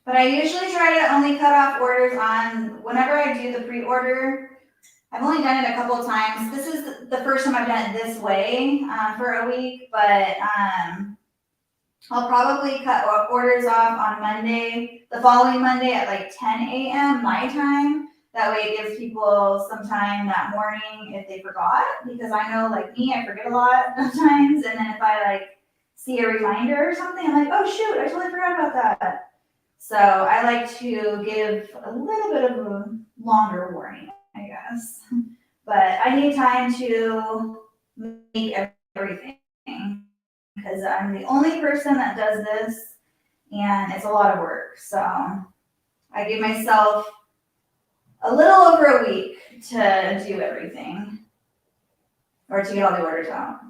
But I usually try to only cut off orders on whenever I do the pre-order. I've only done it a couple of times. This is the first time I've done it this way for a week, but I'll probably cut orders off on Monday, the following Monday at like 10 a.m. my time. That way it gives people some time that morning if they forgot, because I know, like me, I forget a lot of times. And then if I like see a reminder or something, I'm like, oh shoot, I totally forgot about that. So I like to give a little bit of a longer warning, I guess. But I need time to make everything because I'm the only person that does this and it's a lot of work. So I give myself a little over a week to do everything or to get all the orders out.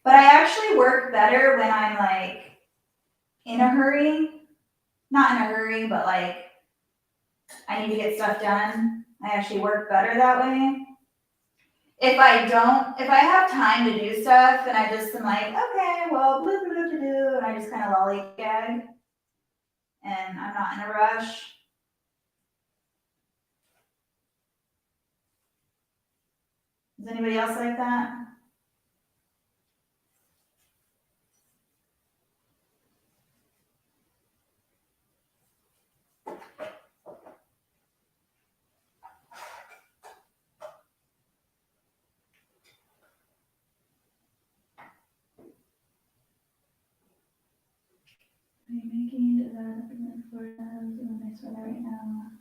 But I actually work better when I'm like in a hurry. Not in a hurry, but like I need to get stuff done. I actually work better that way. if I have time to do stuff and I just am like, okay, well, blah, blah, blah, blah, blah, and I just kind of lollygag and I'm not in a rush. Is anybody else like that? Are you making that for a nice weather right now?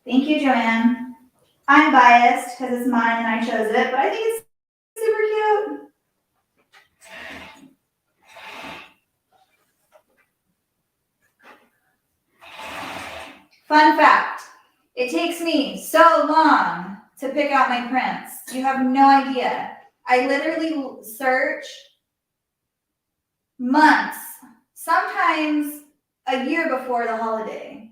Thank you, Joanne. I'm biased because it's mine and I chose it, but I think it's super cute. Fun fact, it takes me so long to pick out my prints. You have no idea. I literally search months, sometimes a year before the holiday.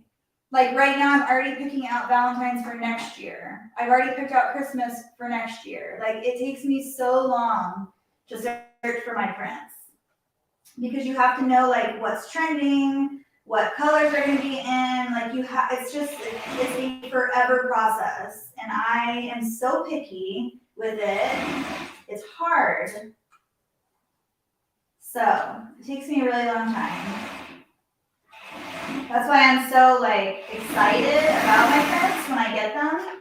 Like right now, I'm already picking out Valentines for next year. I've already picked out Christmas for next year. Like it takes me so long to search for my prints because you have to know like what's trending, what colors are going to be in. Like it's a forever process, and I am so picky with it. It's hard. So it takes me a really long time. That's why I'm so like excited about my prints when I get them,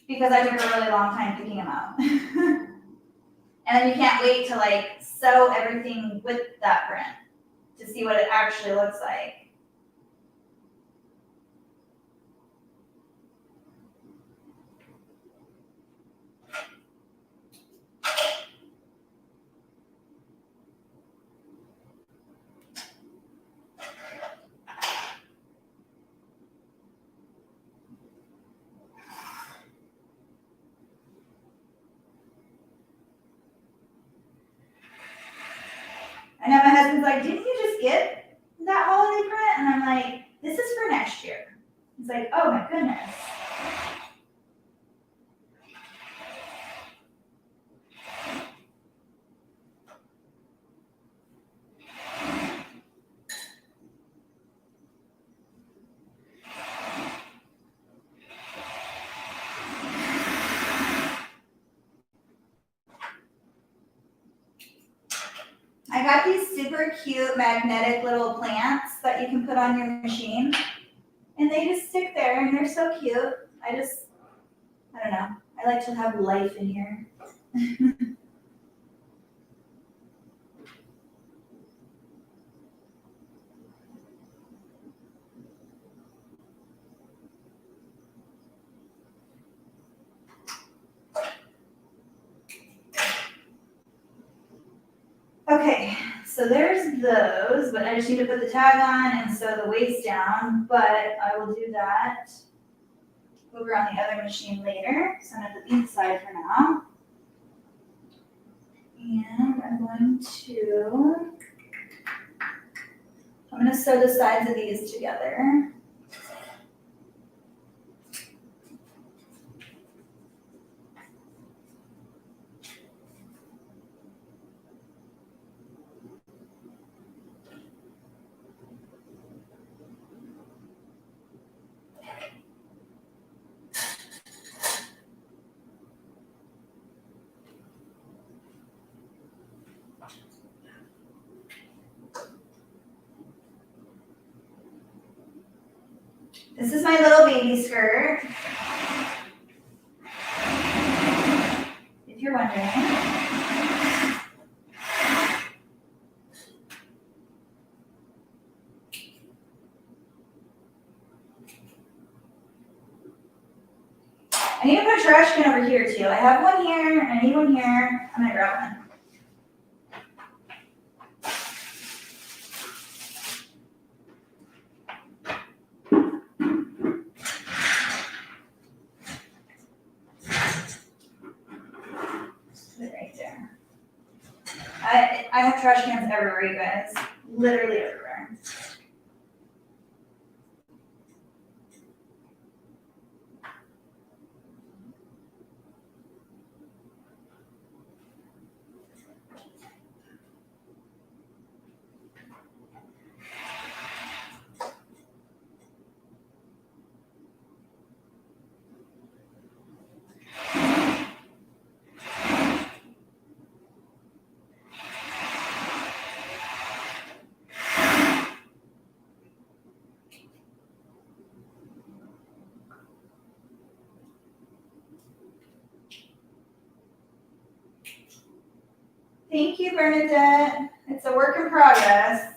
because I took a really long time picking them out. And then you can't wait to like sew everything with that print to see what it actually looks like. I know my husband's like, didn't you just get that holiday print? And I'm like, this is for next year. He's like, oh my goodness. I got these super cute magnetic little plants that you can put on your machine, and they just stick there and they're so cute. I don't know. I like to have life in here. Okay, so there's those, but I just need to put the tag on and sew the waist down, but I will do that over on the other machine later. So I'm gonna put these aside for now. And I'm gonna sew the sides of these together. This is my little baby skirt, if you're wondering. I need to put a trash can over here too. I have one here, and I need one here. I'm gonna grab one. I have trash cans everywhere, you guys. Literally everywhere. Thank you, Bernadette. It's a work in progress.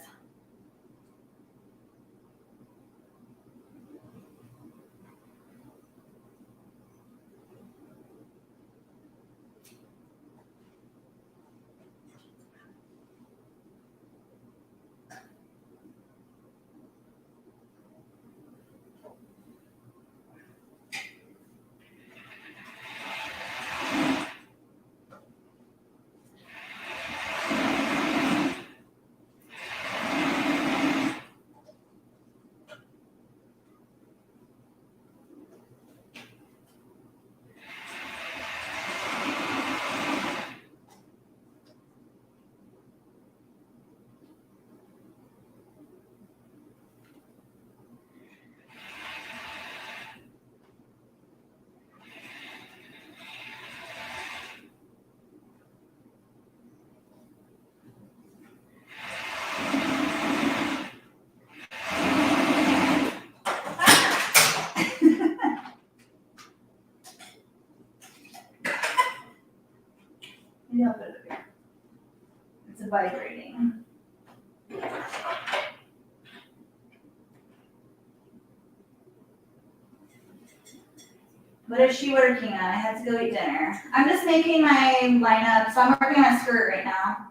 Maybe I'll put it up here. It's vibrating. What is she working on? I had to go eat dinner. I'm just making my lineup, so I'm working on a skirt right now.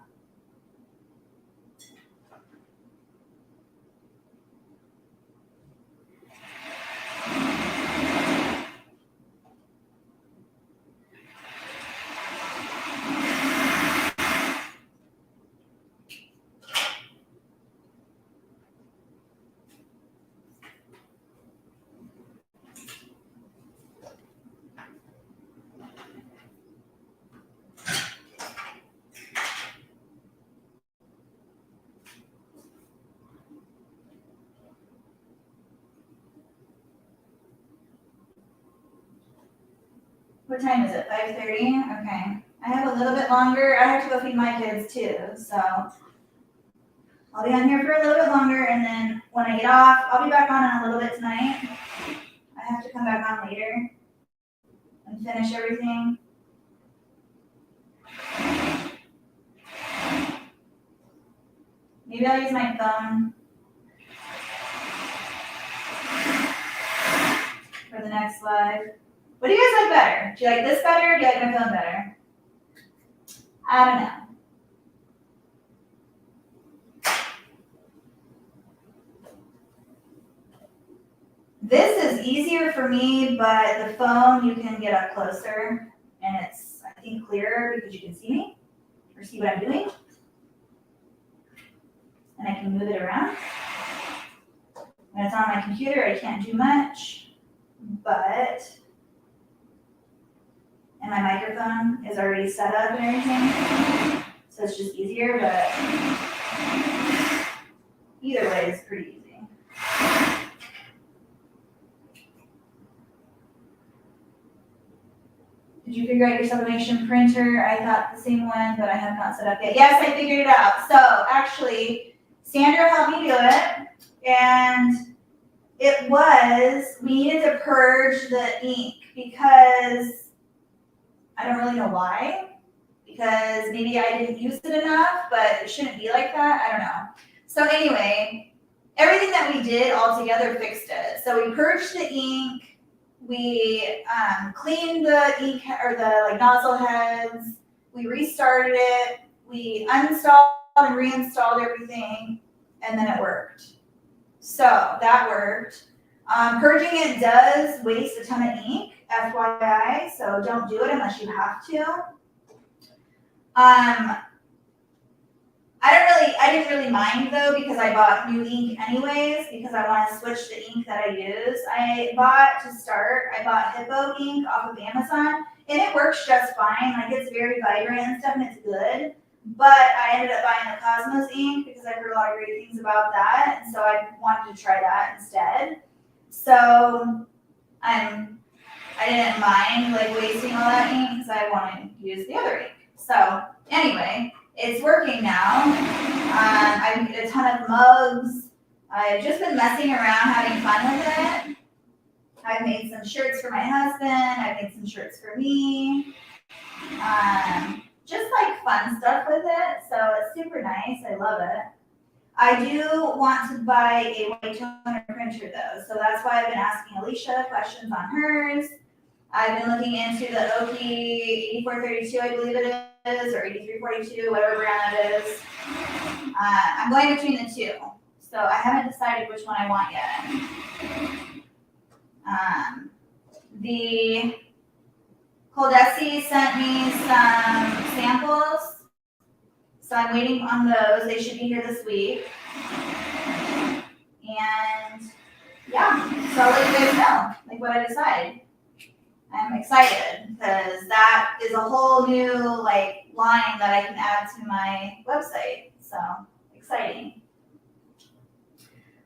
What time is it? 5:30? Okay. I have a little bit longer. I have to go feed my kids too, so I'll be on here for a little bit longer, and then when I get off, I'll be back on in a little bit tonight. I have to come back on later and finish everything. Maybe I'll use my phone for the next live. What do you guys like better? Do you like this better, or do you like my phone better? I don't know. This is easier for me, but the phone you can get up closer, and it's, I think, clearer because you can see me or see what I'm doing. And I can move it around. When it's on my computer, I can't do much, but, and my microphone is already set up and everything, so it's just easier, but either way is pretty easy. Did you figure out your sublimation printer? I thought the same one, but I have not set up yet. Yes, I figured it out. So actually, Sandra helped me do it, and it was, we needed to purge the ink because I don't really know why, because maybe I didn't use it enough, but it shouldn't be like that. I don't know. So anyway, everything that we did all together fixed it. So we purged the ink. We cleaned the ink or the nozzle heads. We restarted it. We uninstalled and reinstalled everything, and then it worked. So that worked. Purging it does waste a ton of ink, FYI. So don't do it unless you have to. I didn't really mind though, because I bought new ink anyways, because I want to switch the ink that I use. I bought Hippo ink off of Amazon, and it works just fine. Like, it's very vibrant and stuff, and it's good. But I ended up buying the Cosmos ink because I heard a lot of great things about that, and so I wanted to try that instead. So I didn't mind wasting all that ink because I wanted to use the other ink. So anyway, it's working now. I made a ton of mugs. I've just been messing around, having fun with it. I've made some shirts for my husband. I've made some shirts for me. just like fun stuff with it. So it's super nice. I love it. I do want to buy a white toner printer though. So that's why I've been asking Alicia questions on hers. I've been looking into the Oki 8432, I believe it is, or 8342, whatever brand that is. I'm going between the two. So I haven't decided which one I want yet. The Coldesi sent me some samples. So I'm waiting on those. They should be here this week. And yeah, so I'll let you guys know, like what I decide. I'm excited because that is a whole new like line that I can add to my website. So exciting.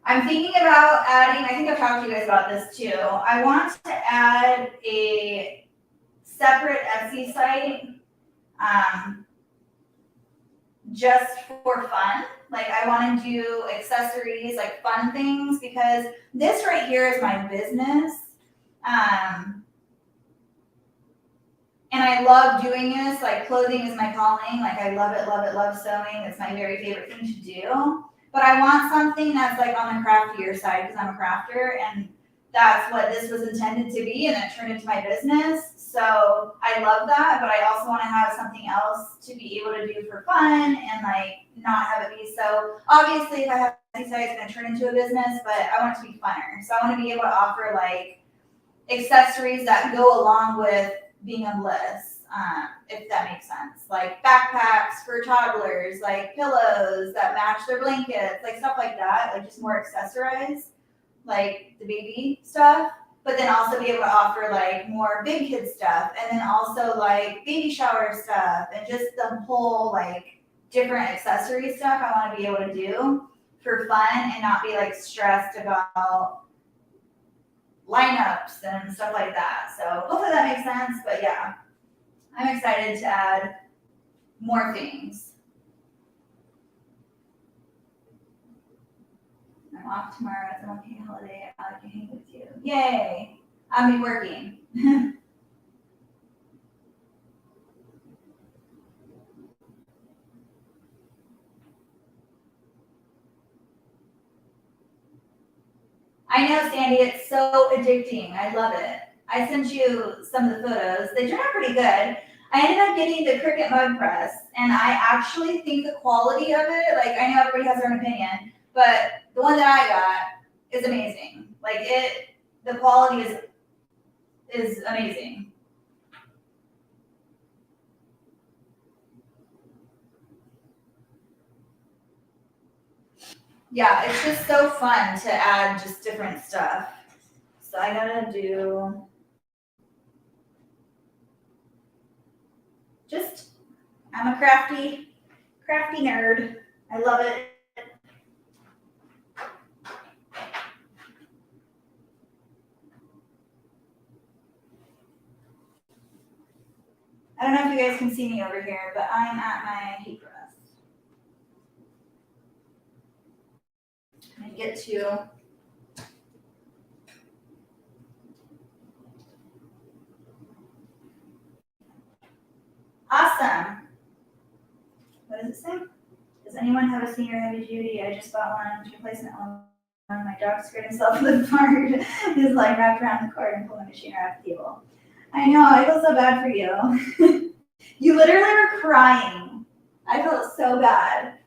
I'm thinking about adding, I think I've talked to you guys about this too. I want to add a separate Etsy site just for fun. Like I want to do accessories, like fun things, because this right here is my business. And I love doing this, like clothing is my calling. Like I love it, love sewing. It's my very favorite thing to do. But I want something that's like on the craftier side because I'm a crafter and that's what this was intended to be and it turned into my business. So I love that, but I also want to have something else to be able to do for fun and like not have it be so, obviously if I have a site, it's going to turn into a business, but I want it to be funner. So I want to be able to offer like accessories that go along with being a bliss, if that makes sense. Like backpacks for toddlers, like pillows that match their blankets, like stuff like that, like just more accessorized, like the baby stuff, but then also be able to offer like more big kid stuff, and then also like baby shower stuff, and just the whole like different accessory stuff I want to be able to do for fun and not be like stressed about lineups and stuff like that. So hopefully that makes sense, but yeah, I'm excited to add more things. I'm off tomorrow. It's a one-day holiday. I can hang with you. Yay! I'll be working. I know, Sandy, it's so addicting. I love it. I sent you some of the photos. They turned out pretty good. I ended up getting the Cricut mug press, and I actually think the quality of it, like I know everybody has their own opinion, but the one that I got is amazing. Like the quality is amazing. Yeah, it's just so fun to add just different stuff. So I gotta do just, I'm a crafty nerd. I love it. I don't know if you guys can see me over here, but I'm at my heat press. I get to awesome. What does it say? Does anyone have a senior heavy duty? I just bought one to replace an one. My dog scared himself in the part. He's like wrapped around the cord and pulling the machine off the table. I know, I feel so bad for you. You literally were crying. I felt so bad.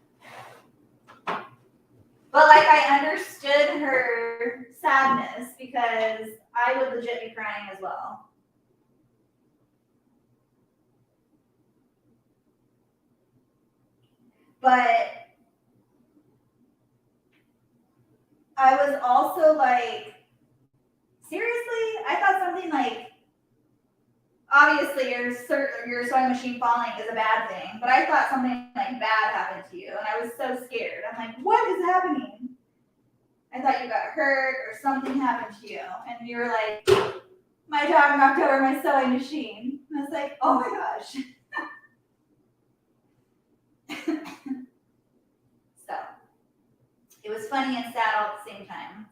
But like I understood her sadness because I would legit be crying as well. But I was also like, seriously? I thought something like, obviously your sewing machine falling is a bad thing, but I thought something like bad happened to you, and I was so scared. I'm like, what is happening? I thought you got hurt or something happened to you, and you were like, my dog knocked over my sewing machine. And I was like, oh my gosh. So it was funny and sad all at the same time.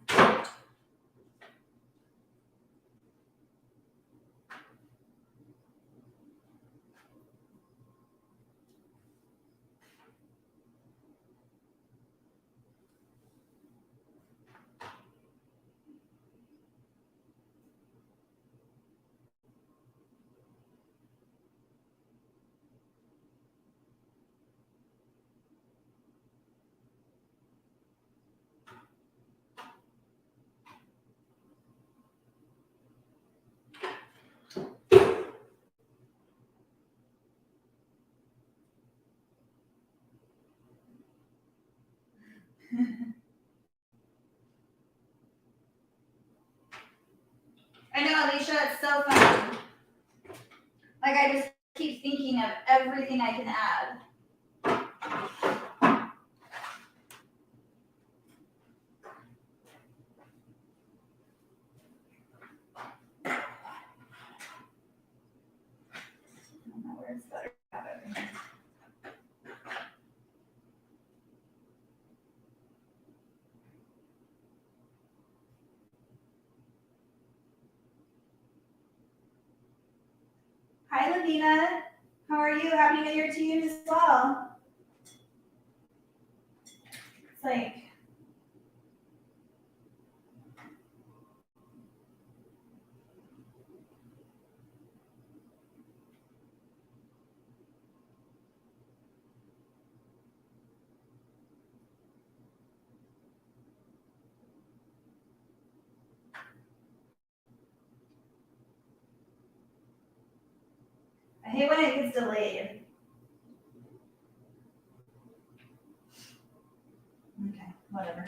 I know, Alicia, it's so fun. Like, I just keep thinking of everything I can add. I don't know where it's better. Hi, Lavina. How are you? Happy New Year to you as well. It's like, I hate when it gets delayed. Okay, whatever.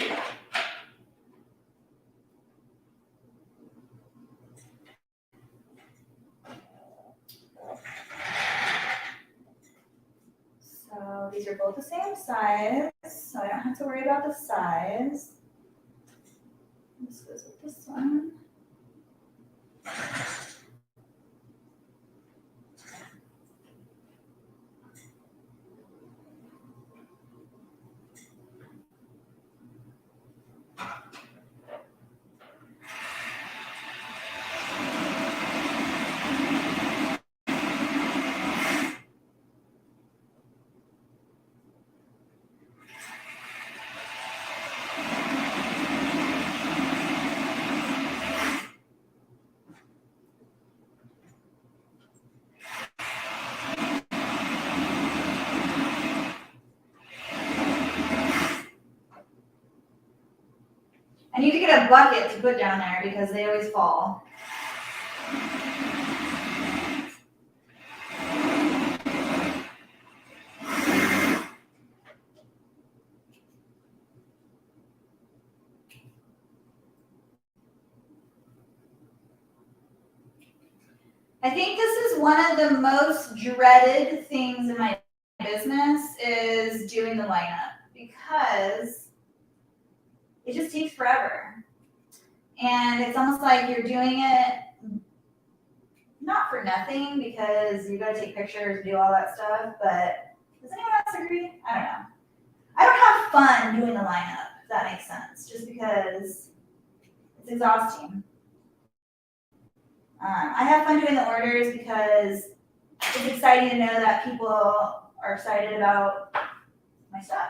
So these are both the same size, so I don't have to worry about the size. This goes with this one. I need to get a bucket to put down there because they always fall. I think this is one of the most dreaded things in my business is doing the lineup because it just takes forever. And it's almost like you're doing it not for nothing because you got to take pictures and do all that stuff, but does anyone else agree? I don't know. I don't have fun doing the lineup, if that makes sense, just because it's exhausting. I have fun doing the orders because it's exciting to know that people are excited about my stuff.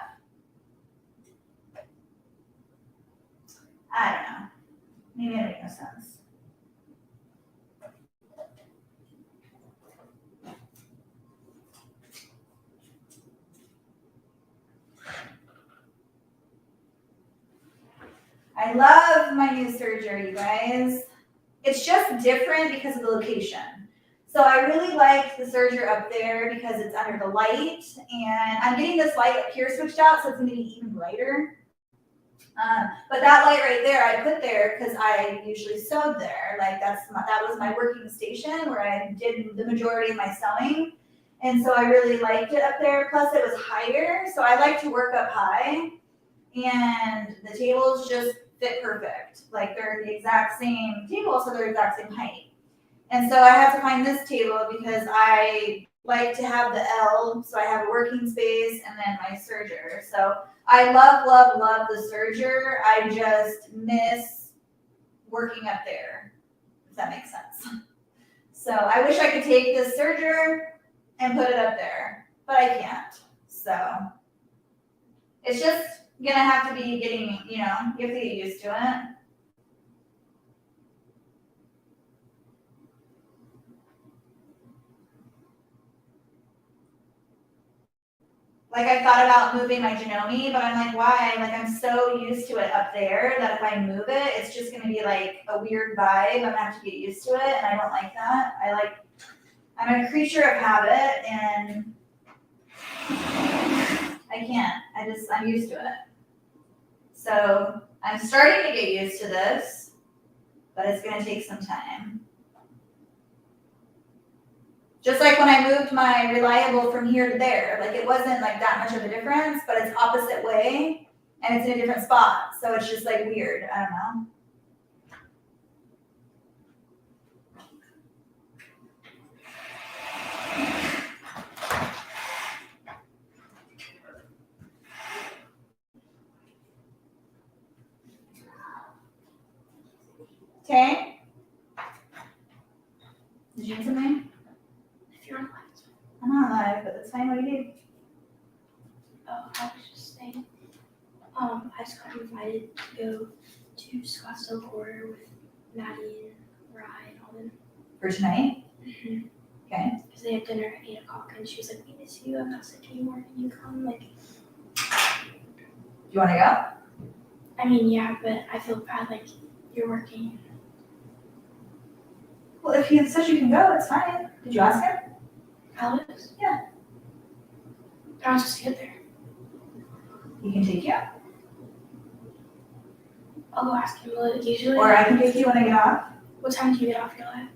I don't know. Maybe it makes no sense. I love my new Serger, you guys. It's just different because of the location. So I really like the Serger up there because it's under the light, and I'm getting this light up here switched out, so it's going to be even brighter. But that light right there, I put there because I usually sewed there. Like that was my working station where I did the majority of my sewing, and so I really liked it up there. Plus, it was higher, so I like to work up high, and the tables just fit perfect. Like they're the exact same table, so they're the exact same height. And so I had to find this table because I like to have the L, so I have a working space and then my Serger. So I love, love, love the Serger. I just miss working up there, if that makes sense. So I wish I could take this Serger and put it up there, but I can't. So it's just gonna have to be getting, you have to get used to it. Like I thought about moving my JANOME, but I'm like, why? Like I'm so used to it up there that if I move it, it's just gonna be like a weird vibe. I'm gonna have to get used to it, and I don't like that. I'm a creature of habit, and I can't. I'm used to it. So I'm starting to get used to this, but it's going to take some time. Just like when I moved my reliable from here to there, like it wasn't like that much of a difference, but it's opposite way and it's in a different spot. So it's just like weird. I don't know. Okay. Did you need something? If you're on live. I'm not live, but that's fine. What do you do? Oh, I was just saying. I just got invited to go to Scottsdale Quarter with Maddie and Rye and all them. For tonight? Mm-hmm. Okay. Because they have dinner at 8 o'clock, and she was like, "We miss you. I'm not sick anymore. Can you come?" Like, Do you want to go? I mean, yeah, but I feel bad. Like, you're working. Well, if he says you can go, it's fine. Did you ask him? Alex? Yeah. I was just to get there. He can take you. I'll go ask him. Usually. Or I can take you when I get off. What time do you get off your live?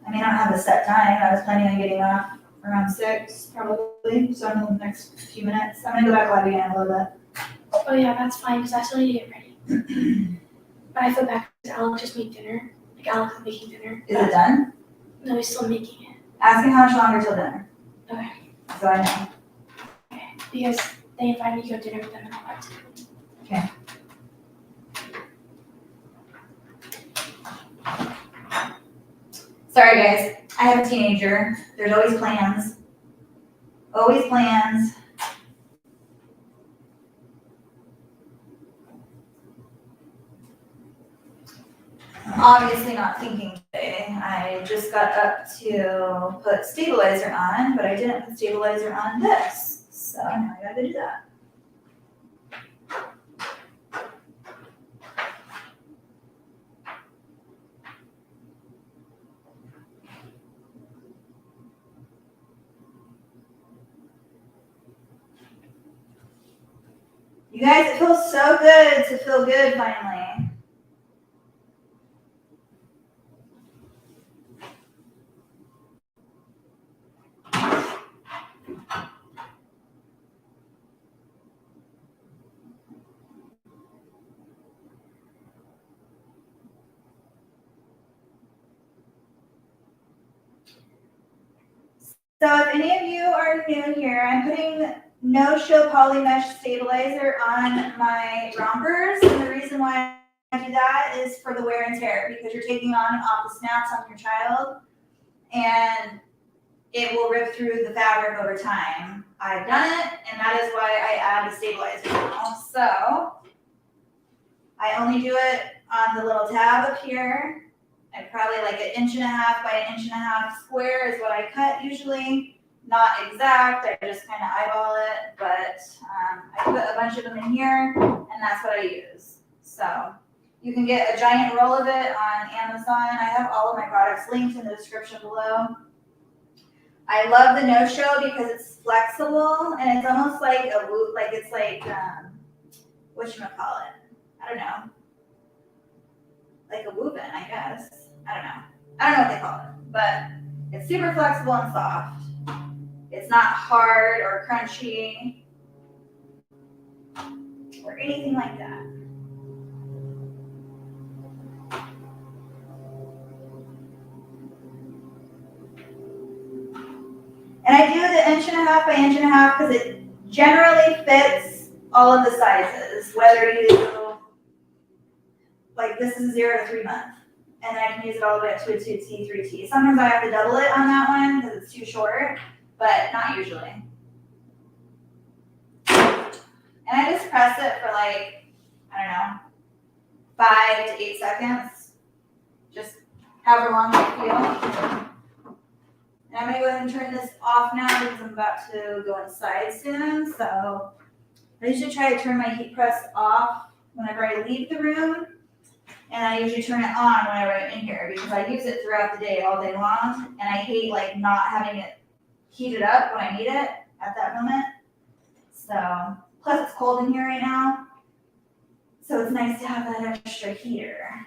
I mean, I don't have a set time. I was planning on getting off around 6, probably. So in the next few minutes. I'm going to go back live again a little bit. Oh, yeah, that's fine, because I still need to get ready. But I feel bad because Alex just made dinner. Like, Alex is making dinner. Is it done? No, he's still making it. Ask him how much longer till dinner. Okay. So I know. Okay. Because they invited me to go dinner with them and all that too. Okay. Sorry, guys. I have a teenager. There's always plans. Always plans. I'm obviously not thinking today. I just got up to put stabilizer on, but I didn't put stabilizer on this. So now I gotta do that. You guys, it feels so good to feel good finally. So if any of you are new here, I'm putting no-show poly mesh stabilizer on my rompers. And the reason why I do that is for the wear and tear, because you're taking on and off the snaps on your child and it will rip through the fabric over time. I've done it, and that is why I add the stabilizer now. So I only do it on the little tab up here. I probably like 1.5 inches by 1.5 inches square is what I cut usually. Not exact, I just kind of eyeball it, but I put a bunch of them in here, and that's what I use. So you can get a giant roll of it on Amazon. I have all of my products linked in the description below. I love the no-show because it's flexible, and it's almost like a whoop, like it's like, whatchamacallit? I don't know. Like a woven, I guess. I don't know what they call it, but it's super flexible and soft. It's not hard or crunchy or anything like that. And I do the 1.5 by 1.5 inches because it generally fits all of the sizes, whether you, like this is 0 to 3 months. And then I can use it all the way up to a 2T, 3T. Sometimes I have to double it on that one because it's too short, but not usually. And I just press it for like, I don't know, 5 to 8 seconds. Just however long I feel. And I'm gonna go ahead and turn this off now because I'm about to go inside soon. So I usually try to turn my heat press off whenever I leave the room. And I usually turn it on whenever I'm in here because I use it throughout the day, all day long. And I hate like not having it heated up when I need it at that moment. So, plus it's cold in here right now. So it's nice to have that extra here.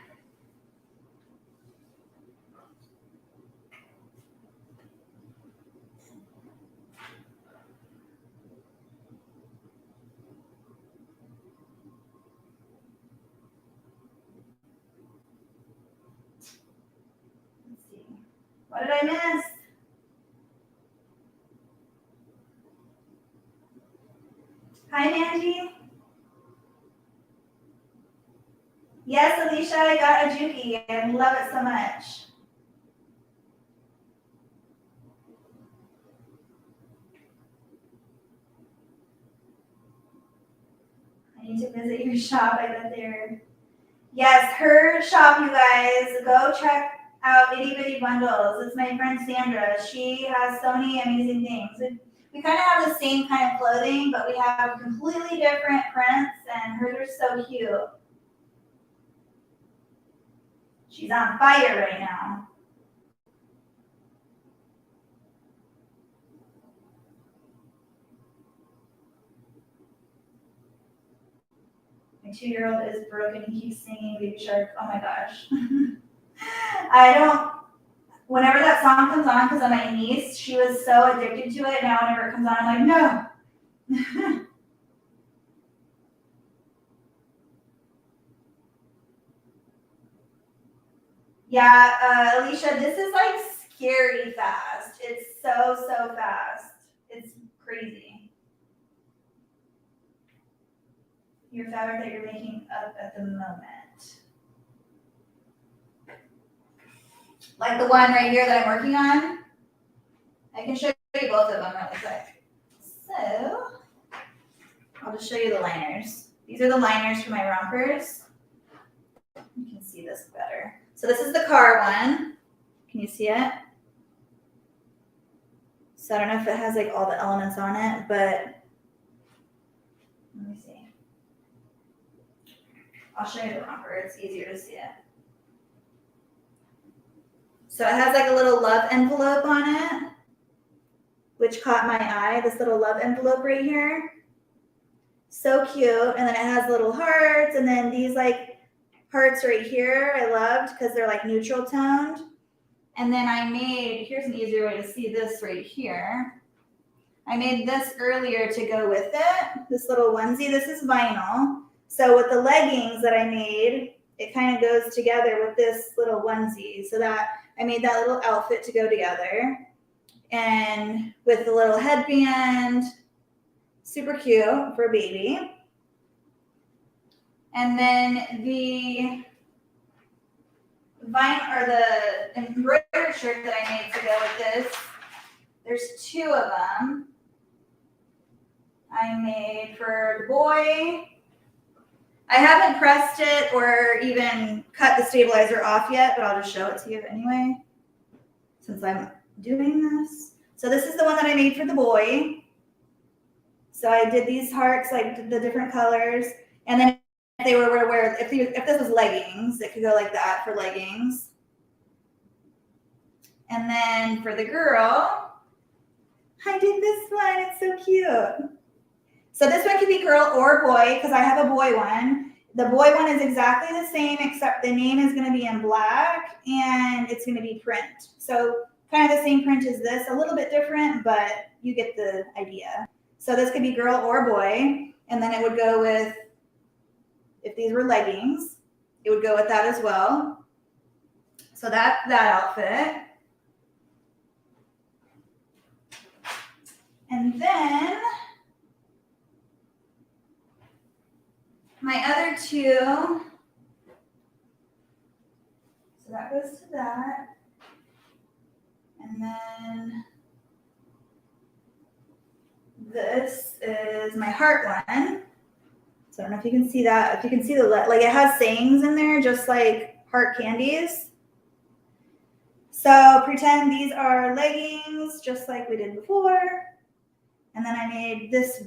Let's see. What did I miss? Hi, Mandy. Yes, Alicia, I got a Juki. I love it so much. I need to visit your shop. I bet they're... Yes, her shop, you guys. Go check out Itty Bitty Bundles. It's my friend Sandra. She has so many amazing things. We kind of have the same kind of clothing, but we have completely different prints, and hers are so cute. She's on fire right now. My 2-year-old is broken. He keeps singing Baby Shark. Oh my gosh. Whenever that song comes on, because of my niece, she was so addicted to it. Now whenever it comes on, I'm like, no. Yeah, Alicia, this is like scary fast. It's so fast. It's crazy. Your fabric that you're making up at the moment. Like the one right here that I'm working on. I can show you both of them really quick. So, I'll just show you the liners. These are the liners for my rompers. You can see this better. So this is the car one. Can you see it? So I don't know if it has like all the elements on it, but let me see. I'll show you the romper. It's easier to see it. So it has like a little love envelope on it, which caught my eye. This little love envelope right here. So cute. And then it has little hearts, and then these like hearts right here I loved because they're like neutral toned. And then I made, here's an easier way to see this right here. I made this earlier to go with it, this little onesie. This is vinyl. So with the leggings that I made, it kind of goes together with this little onesie. So that I made that little outfit to go together. And with the little headband, super cute for a baby. And then the the embroidered shirt that I made to go with this, there's 2 of them. I made for the boy. I haven't pressed it or even cut the stabilizer off yet, but I'll just show it to you anyway, since I'm doing this. So this is the one that I made for the boy. So I did these hearts, like the different colors, and then if they were to wear, if this was leggings, it could go like that for leggings. And then for the girl, I did this one. It's so cute. So this one could be girl or boy, because I have a boy one. The boy one is exactly the same, except the name is going to be in black and it's going to be print. So kind of the same print as this, a little bit different, but you get the idea. So this could be girl or boy, and then it would go with, if these were leggings, it would go with that as well. So that's that outfit. And then my other 2, so that goes to that. And then this is my heart one. So I don't know if you can see that. If you can see the, like it has sayings in there, just like heart candies. So pretend these are leggings, just like we did before. And then I made this,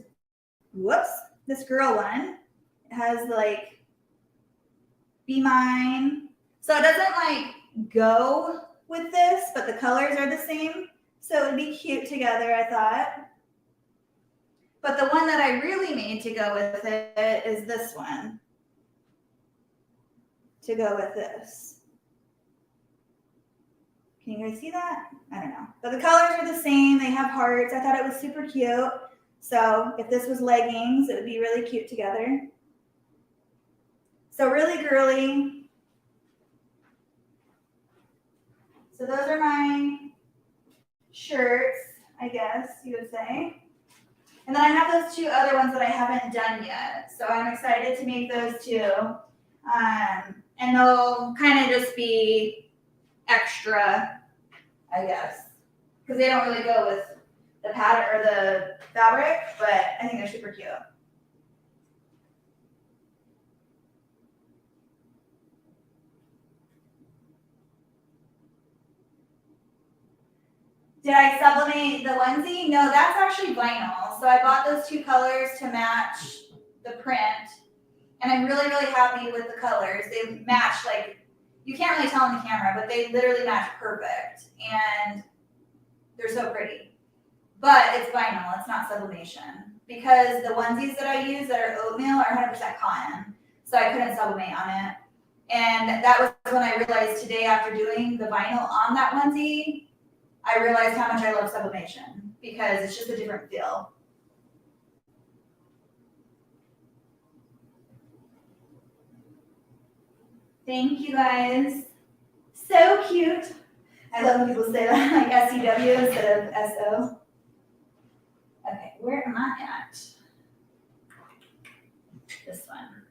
this girl one. It has like, be mine. So it doesn't like go with this, but the colors are the same. So it would be cute together, I thought. But the one that I really made to go with it is this one. to go with this. Can you guys see that? I don't know. But the colors are the same. They have hearts. I thought it was super cute. So if this was leggings, it would be really cute together. So really girly. So those are my shirts, I guess you would say. And then I have those two other ones that I haven't done yet. So I'm excited to make those two. And they'll kind of just be extra, I guess, because they don't really go with the pattern or the fabric, but I think they're super cute. Did I sublimate the onesie? No, that's actually vinyl. So I bought those two colors to match the print. And I'm really, really happy with the colors. They match, like, you can't really tell on the camera, but they literally match perfect. And they're so pretty. But it's vinyl, it's not sublimation. Because the onesies that I use that are oatmeal are 100% cotton. So I couldn't sublimate on it. And that was when I realized today, after doing the vinyl on that onesie, I realized how much I love sublimation. Because it's just a different feel. Thank you guys. So cute. I love when people say that, like SEW instead of SO. Okay, where am I at? This one.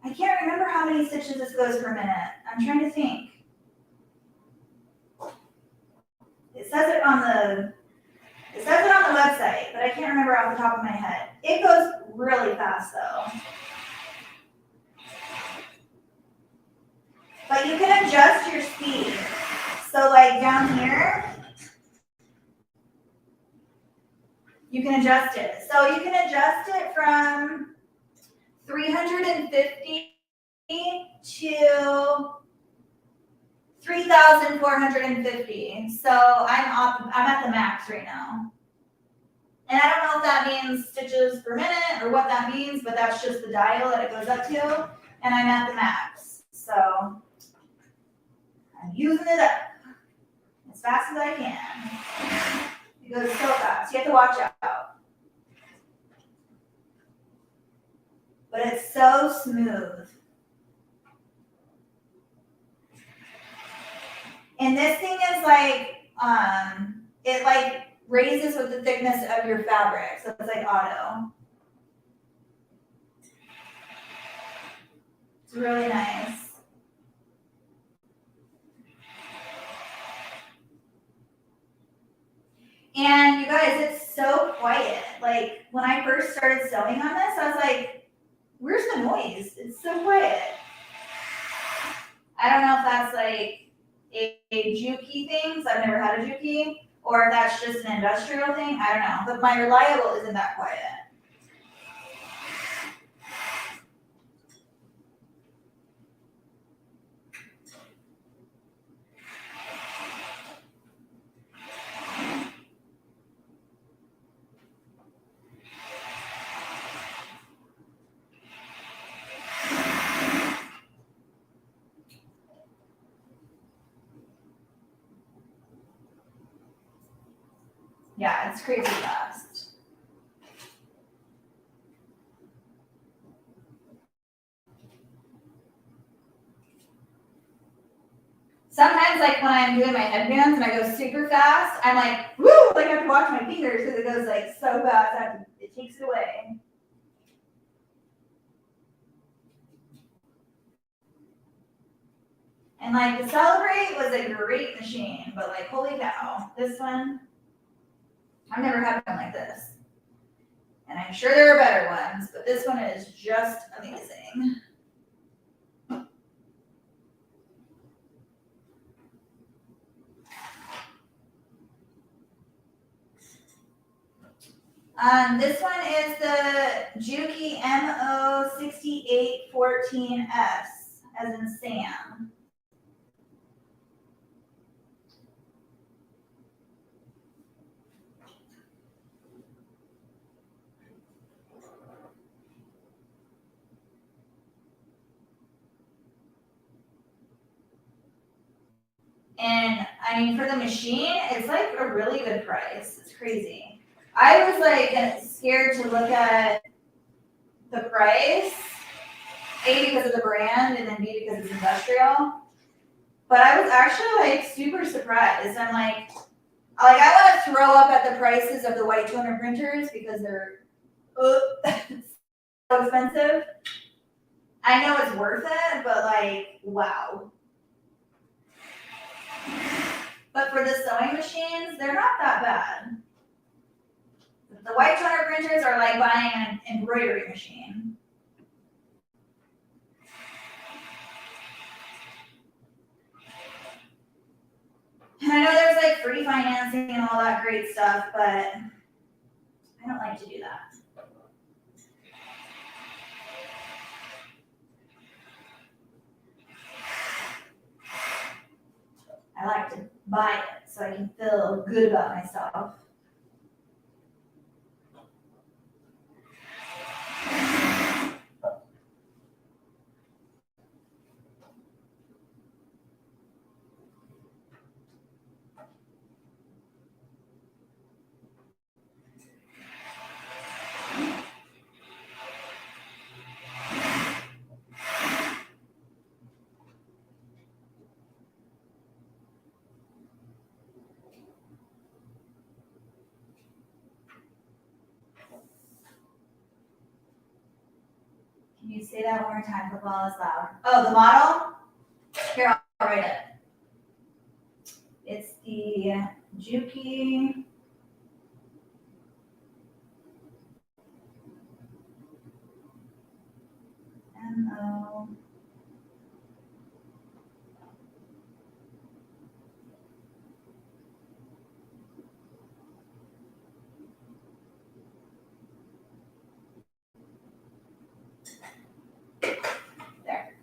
I can't remember how many stitches this goes per minute. I'm trying to think. It says it on the website, but I can't remember off the top of my head. It goes really fast though. But you can adjust your speed. So like down here, you can adjust it. So you can adjust it from 350 to 3,450. So I'm at the max right now. And I don't know if that means stitches per minute or what that means, but that's just the dial that it goes up to. And I'm at the max. So I'm using it up as fast as I can. It goes so fast. You have to watch out. But it's so smooth. And this thing is like, it like raises with the thickness of your fabric. So it's like auto. It's really nice. And you guys, it's so quiet. Like when I first started sewing on this, I was like, where's the noise? It's so quiet. I don't know if that's like a Juki thing, so I've never had a Juki, or if that's just an industrial thing. I don't know. But my Reliable isn't that quiet. Yeah, it's crazy fast. Sometimes, like when I'm doing my headbands and I go super fast, I'm like, woo! Like I have to watch my fingers because it goes like so fast. It takes it away. And like the Celebrate was a great machine, but like holy cow, this one, I've never had one like this. And I'm sure there are better ones, but this one is just amazing. This one is the Juki MO6814S, as in Sam. And I mean, for the machine, it's like a really good price. It's crazy. I was like scared to look at the price, A, because of the brand, and then B, because it's industrial. But I was actually like super surprised. I'm like I want to throw up at the prices of the white toner printers because they're so expensive. I know it's worth it, but like, wow. But for the sewing machines, they're not that bad. The white toner printers are like buying an embroidery machine. And I know there's like free financing and all that great stuff, but I don't like to do that. I like to buy it so I can feel good about myself. Can you say that one more time? Football is loud. Oh, the model? Here, I'll write it. It's the Juki MO. There.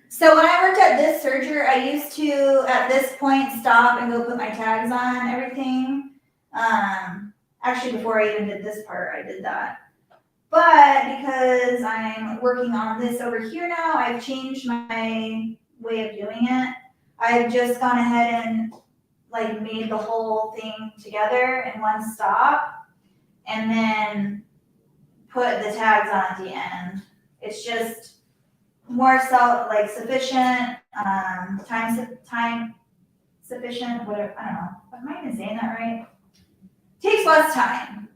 So when I worked at this Serger, I used to, at this point, stop and go put my tags on everything. Actually, before I even did this part, I did that. But because I'm working on this over here now, I've changed my way of doing it. I've just gone ahead and like made the whole thing together in one stop and then put the tags on at the end. It's just more sufficient, time sufficient, whatever, I don't know. Am I even saying that right? Takes less time.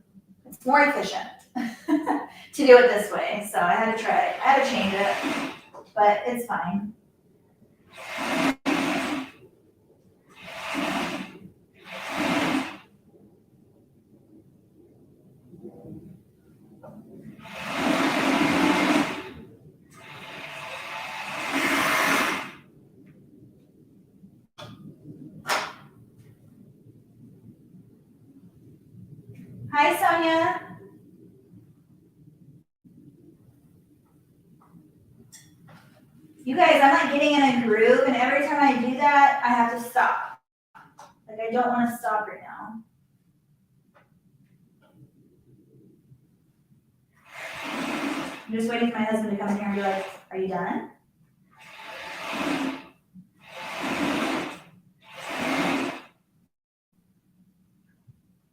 It's more efficient to do it this way. So I had to try it. I had to change it, but it's fine. Hi, Sonia. You guys, I'm like getting in a groove, and every time I do that, I have to stop. Like, I don't want to stop right now. I'm just waiting for my husband to come here and be like, are you done?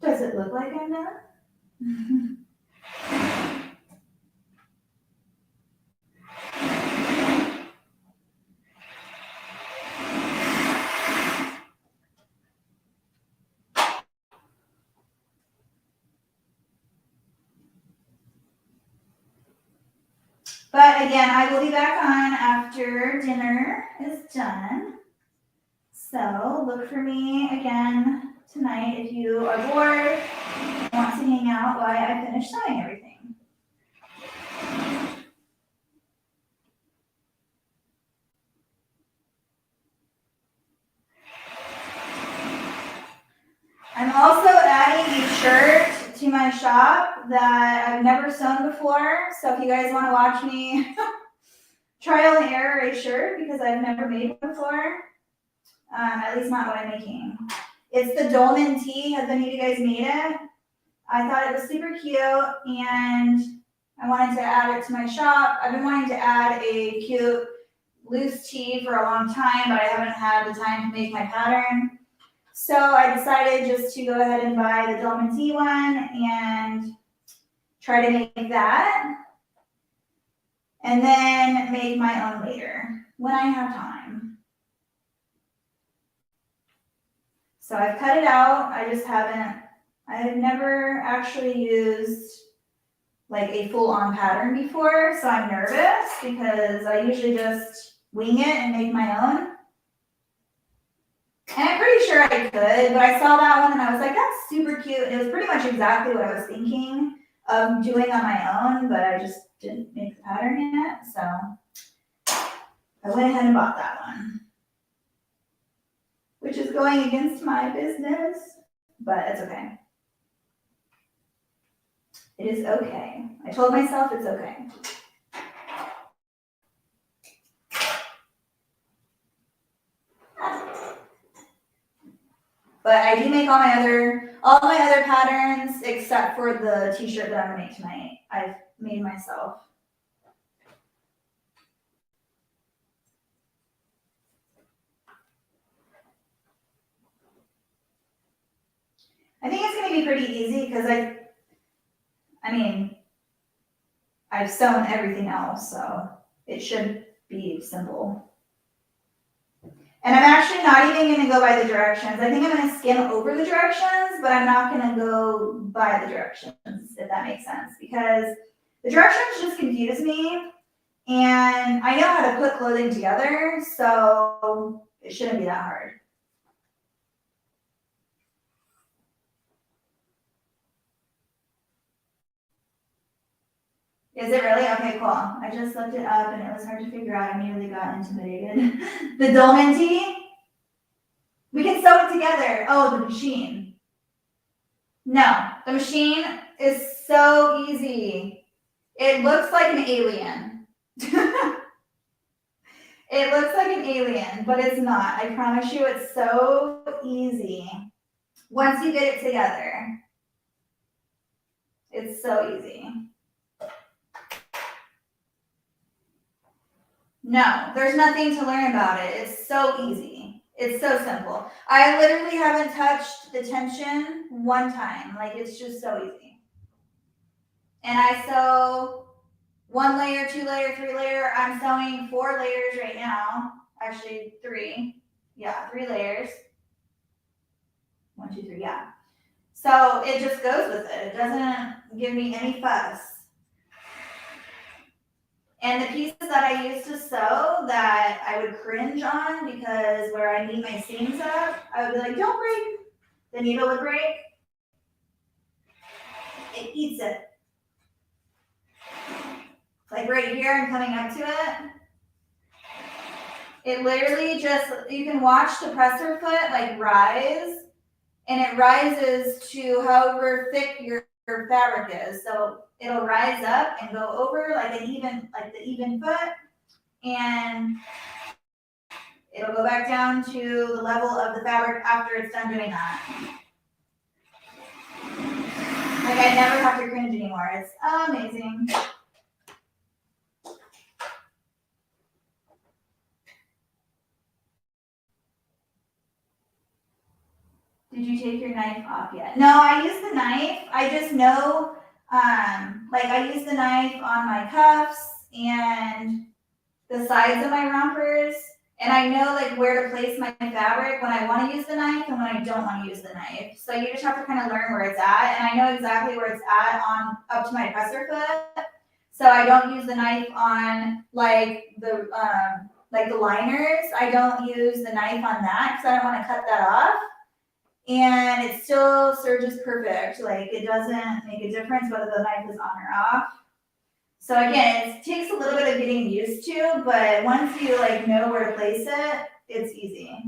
Does it look like I'm done? But again, I will be back on after dinner is done. So look for me again tonight if you are bored and want to hang out while I finish sewing everything. I'm also adding a shirt to to my shop that I've never sewn before. So if you guys want to watch me trial and error a shirt, because I've never made one before, at least not what I'm making. It's the dolman tee. Has any of you guys made it? I thought it was super cute, and I wanted to add it to my shop. I've been wanting to add a cute loose tee for a long time, but I haven't had the time to make my pattern. So I decided just to go ahead and buy the dolman tee one and try to make that. And then make my own later when I have time. So I've cut it out. I've never actually used like a full-on pattern before, so I'm nervous because I usually just wing it and make my own. And I'm pretty sure I could, but I saw that one and I was like, that's super cute. It was pretty much exactly what I was thinking of doing on my own, but I just didn't make the pattern yet, so I went ahead and bought that one, which is going against my business, but it's okay. It is okay. I told myself it's okay. But I do make all my other patterns except for the t-shirt that I'm gonna make tonight. I've made myself. I think it's gonna be pretty easy because I mean, I've sewn everything else, so it should be simple. And I'm actually not even gonna go by the directions. I think I'm gonna skim over the directions, but I'm not gonna go by the directions, if that makes sense, because the directions just confuse me, and I know how to put clothing together, so it shouldn't be that hard. Is it really? Okay, cool. I just looked it up and it was hard to figure out. I immediately got intimidated. The dolman tee? We can sew it together. Oh, the machine. No, the machine is so easy. It looks like an alien. It looks like an alien, but it's not. I promise you it's so easy. Once you get it together, it's so easy. No, there's nothing to learn about it. It's so easy. It's so simple. I literally haven't touched the tension one time. Like, it's just so easy. And I sew 1 layer, 2 layer, 3 layer. I'm sewing 4 layers right now. Actually, 3. Yeah, 3 layers. 1, 2, 3, yeah. So it just goes with it. It doesn't give me any fuss. And the pieces that I used to sew that I would cringe on because where I need my seams up, I would be like, don't break. The needle would break. It eats it. Like right here, I'm coming up to it. It literally just, you can watch the presser foot like rise, and it rises to however thick your fabric is. So it'll rise up and go over like the even foot, and it'll go back down to the level of the fabric after it's done doing that. Like I never have to cringe anymore. It's amazing. Did you take your knife off yet? No, I use the knife. I just know, like I use the knife on my cuffs and the sides of my rompers. And I know like where to place my fabric when I want to use the knife and when I don't want to use the knife. So you just have to kind of learn where it's at. And I know exactly where it's at on up to my presser foot. So I don't use the knife on like the liners. I don't use the knife on that because I don't want to cut that off. And it still serges perfect. Like it doesn't make a difference whether the knife is on or off. So again, it takes a little bit of getting used to, but once you like know where to place it, it's easy.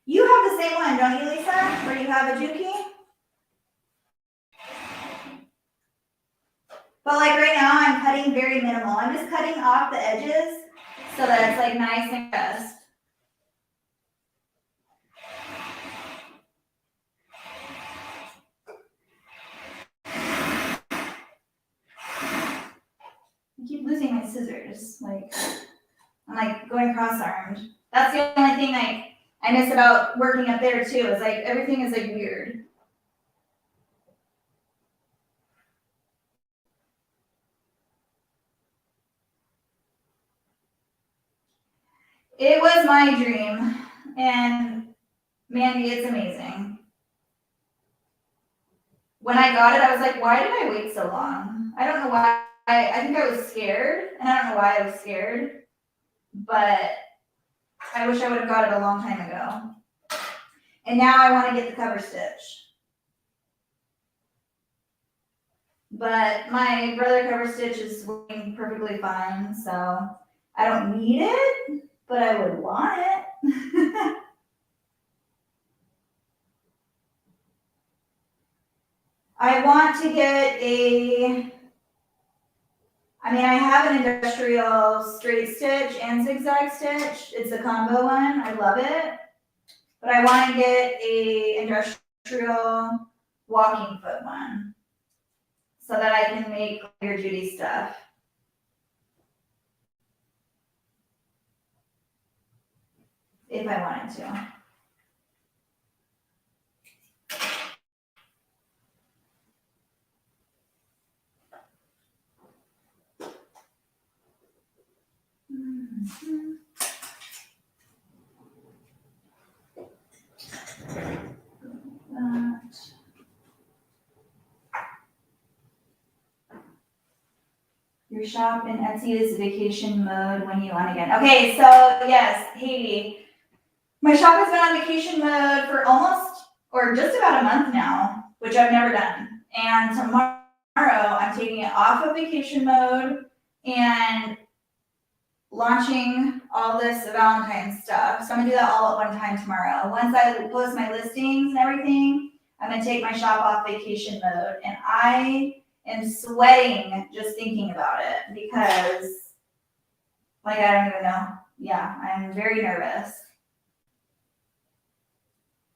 You have the same one, don't you, Lisa? Where you have a Juki? But like right now, I'm cutting very minimal. I'm just cutting off the edges so that it's like nice and pressed. I keep losing my scissors. Like, I'm like going cross-armed. That's the only thing like I miss about working up there too. Is like everything is like weird. It was my dream, and Mandy, it's amazing. When I got it, I was like, why did I wait so long? I don't know why. I think I was scared, and I don't know why I was scared, but I wish I would have got it a long time ago. And now I want to get the cover stitch. But my brother cover stitch is working perfectly fine, so I don't need it, but I would want it. I want to get I have an industrial straight stitch and zigzag stitch. It's a combo one. I love it. But I want to get a industrial walking foot one so that I can make your Judy stuff. If I wanted to. Your shop in Etsy is vacation mode when you on again. Okay, so yes, Haiti. My shop has been on vacation mode for almost or just about a month now, which I've never done. And tomorrow I'm taking it off of vacation mode and launching all this Valentine's stuff. So I'm gonna do that all at one time tomorrow. Once I post my listings and everything, I'm gonna take my shop off vacation mode. And I am sweating just thinking about it because, like, I don't even know. Yeah, I'm very nervous.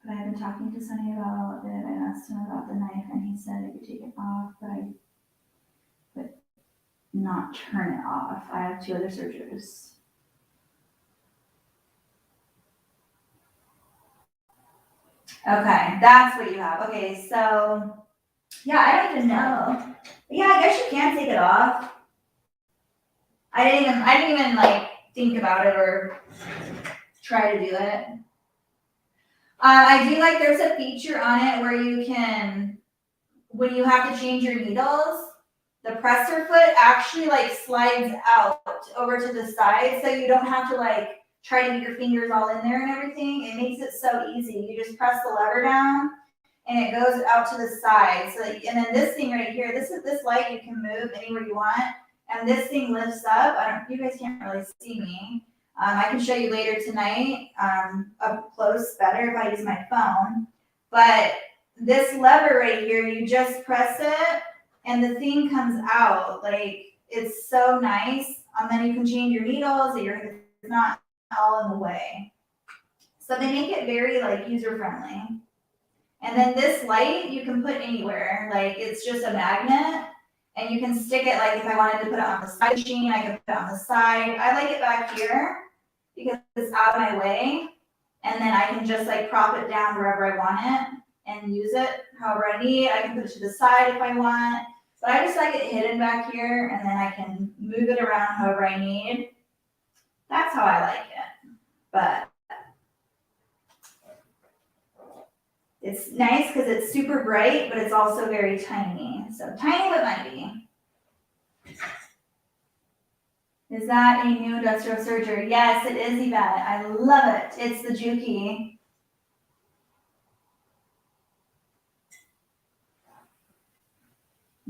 But I've been talking to Sonny about it. I asked him about the knife, and he said I could take it off, but I would not turn it off. I have 2 other Sergers. Okay, that's what you have. Okay, so yeah, I don't even know. Yeah, I guess you can take it off. I didn't even like think about it or try to do it. I do like there's a feature on it where you can, when you have to change your needles, the presser foot actually like slides out over to the side, so you don't have to like try to get your fingers all in there and everything. It makes it so easy. You just press the lever down and it goes out to the side. So that, and then this thing right here, this light you can move anywhere you want, and this thing lifts up. You guys can't really see me. I can show you later tonight, up close better if I use my phone. But this lever right here, you just press it and the thing comes out. Like, it's so nice. And then you can change your needles. It's not all in the way. So they make it very like user friendly. And then this light you can put anywhere. Like, it's just a magnet. And you can stick it, like if I wanted to put it on the side machine, I could put it on the side. I like it back here because it's out of my way. And then I can just like prop it down wherever I want it and use it however I need. I can put it to the side if I want. But I just like it hidden back here, and then I can move it around however I need. That's how I like it. But it's nice because it's super bright, but it's also very tiny. So tiny but mighty. Is that a new industrial serger? Yes, it is, Yvette. I love it. It's the Juki.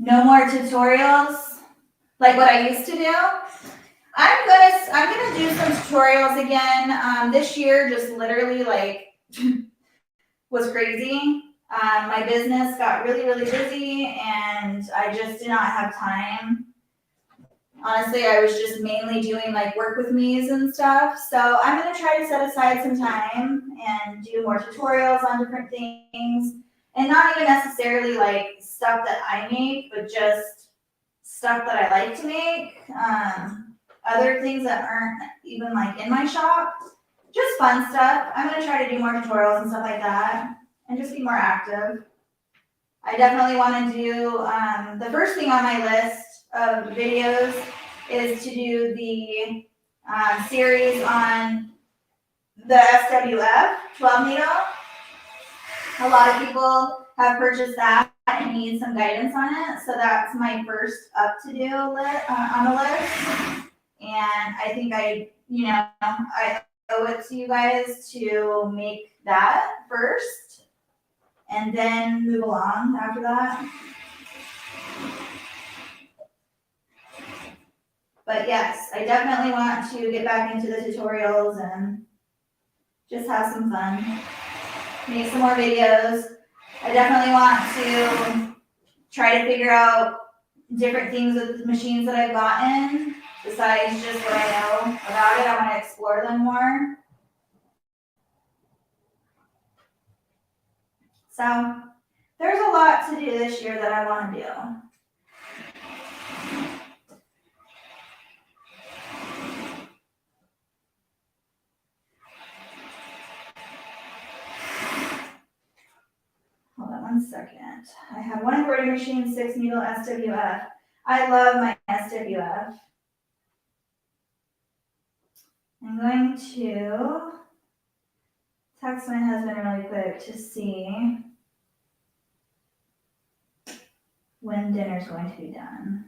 No more tutorials like what I used to do. I'm gonna do some tutorials again this year. Just literally like was crazy. My business got really, really busy and I just did not have time. Honestly, I was just mainly doing like work with me's and stuff. So I'm going to try to set aside some time and do more tutorials on different things. And not even necessarily like stuff that I make, but just stuff that I like to make. Other things that aren't even like in my shop. Just fun stuff. I'm going to try to do more tutorials and stuff like that. And just be more active. I definitely want to do, the first thing on my list of videos is to do the series on the SWF 12 needle. A lot of people have purchased that and need some guidance on it. So that's my first up to do on the list. And I think I owe it to you guys to make that first and then move along after that. But yes, I definitely want to get back into the tutorials and just have some fun. Make some more videos. I definitely want to try to figure out different things with the machines that I've gotten besides just what I know about it. I want to explore them more. So there's a lot to do this year that I want to do. Hold on 1 second. I have one embroidery machine, 6 needle SWF. I love my SWF. I'm going to text my husband really quick to see when dinner's going to be done.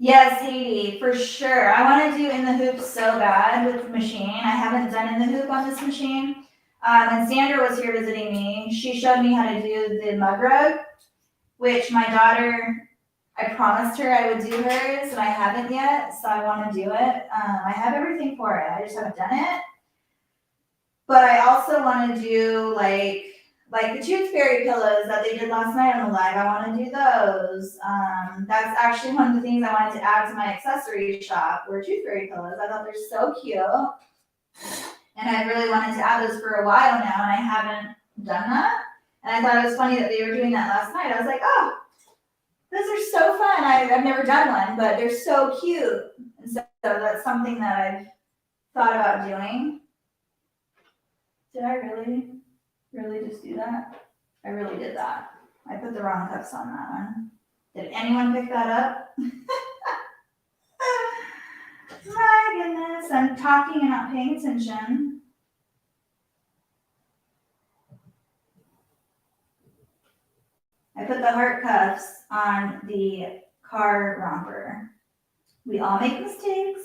Yes, Haiti, for sure. I want to do in the hoop so bad with the machine. I haven't done in the hoop on this machine. And Sandra was here visiting me. She showed me how to do the mug rug, which my daughter, I promised her I would do hers, and I haven't yet, so I want to do it. I have everything for it. I just haven't done it. But I also want to do like the tooth fairy pillows that they did last night on the live. I want to do those. That's actually one of the things I wanted to add to my accessory shop were tooth fairy pillows. I thought they're so cute. And I really wanted to add those for a while now, and I haven't done that. And I thought it was funny that they were doing that last night. I was like, oh, those are so fun. I've never done one, but they're so cute. And so that's something that I've thought about doing. Did I really just do that? I really did that. I put the wrong cuffs on that one. Did anyone pick that up? My goodness, I'm talking and not paying attention. I put the heart cuffs on the car romper. We all make mistakes.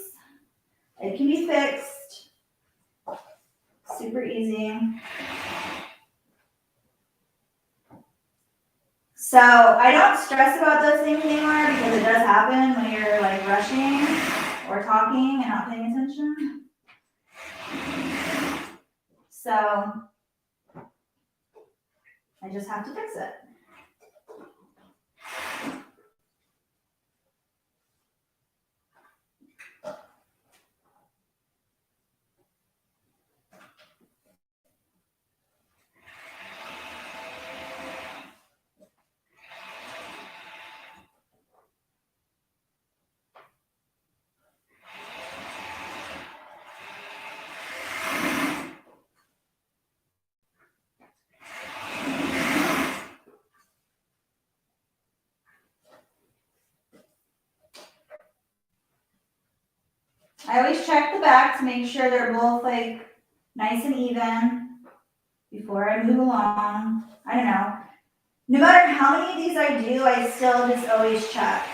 It can be fixed. Super easy. So I don't stress about those things anymore because it does happen when you're like rushing or talking and not paying attention. So I just have to fix it. I always check the back to make sure they're both like nice and even before I move along. I don't know. No matter how many of these I do, I still just always check.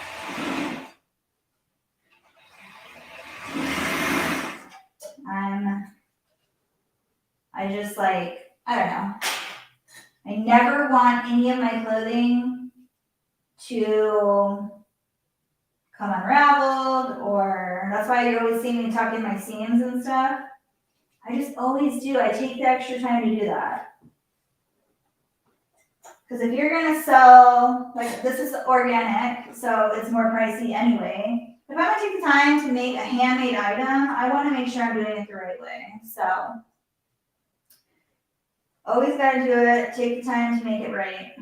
I just like, I don't know. I never want any of my clothing to come unraveled, or that's why you always see me tuck in my seams and stuff. I just always do. I take the extra time to do that. Because if you're gonna sell, like this is organic, so it's more pricey anyway. If I'm gonna take the time to make a handmade item, I wanna make sure I'm doing it the right way. So, always gotta do it, take the time to make it right.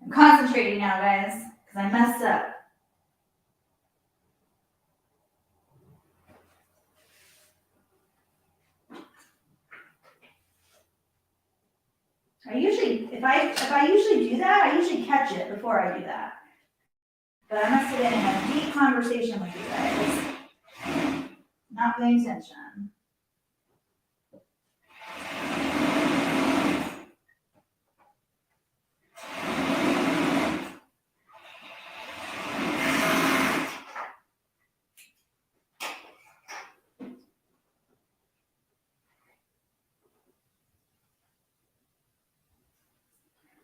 I'm concentrating now, guys, because I messed up. If I usually do that, I usually catch it before I do that. But I must have been in a deep conversation with you guys, not paying attention.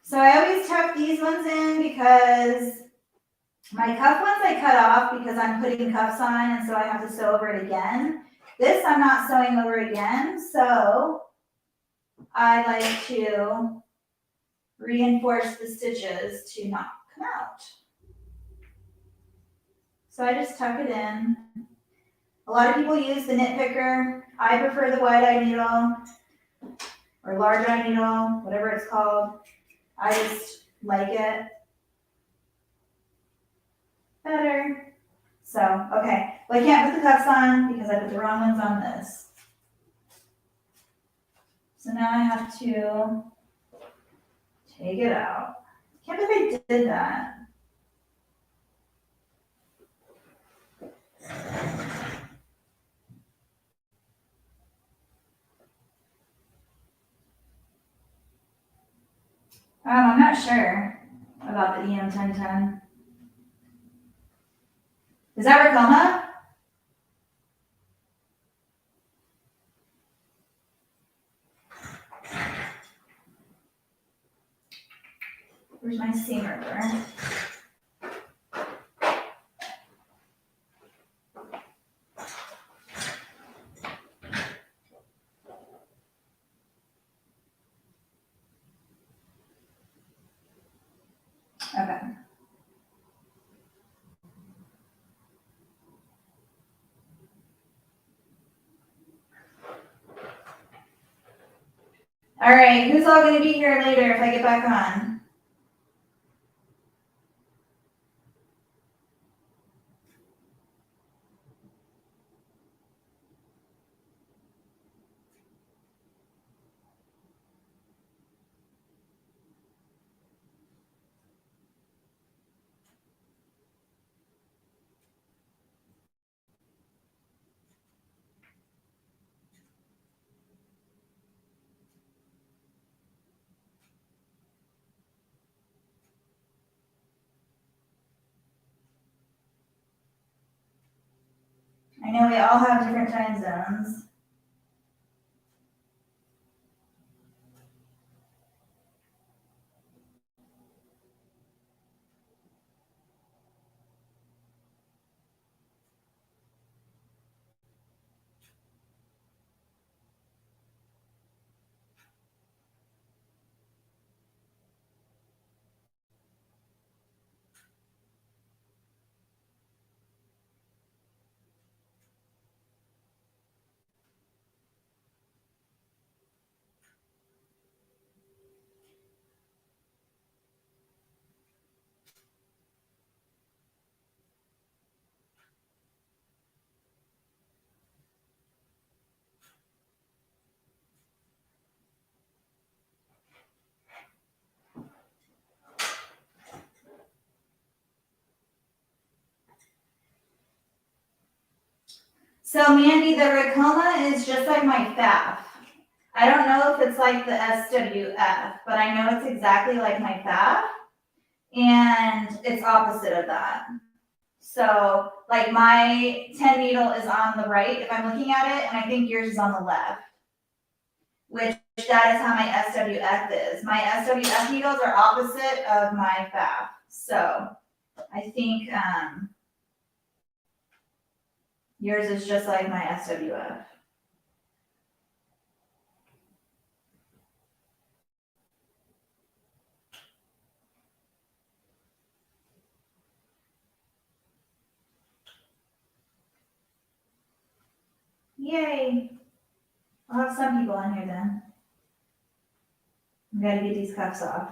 So I always tuck these ones in because my cuff ones I cut off because I'm putting cuffs on, and so I have to sew over it again. This I'm not sewing over again, so I like to reinforce the stitches to not come out. So I just tuck it in. A lot of people use the knit picker. I prefer the wide-eye needle or large-eye needle, whatever it's called. I just like it better. So, okay. Well, I can't put the cuffs on because I put the wrong ones on this. So now I have to take it out. Can't believe I did that. I'm not sure about the EM1010. Is that Racoma? Where's my seam ripper? Okay. All right, who's all going to be here later if I get back on? I know we all have different time zones. So Mandy, the Ricoma is just like my FAF. I don't know if it's like the SWF, but I know it's exactly like my FAF, and it's opposite of that. So like my 10 needle is on the right if I'm looking at it, and I think yours is on the left, which that is how my SWF is. My SWF needles are opposite of my FAF. So I think yours is just like my SWF. Yay. I'll have some people on here then. We gotta get these cuffs off.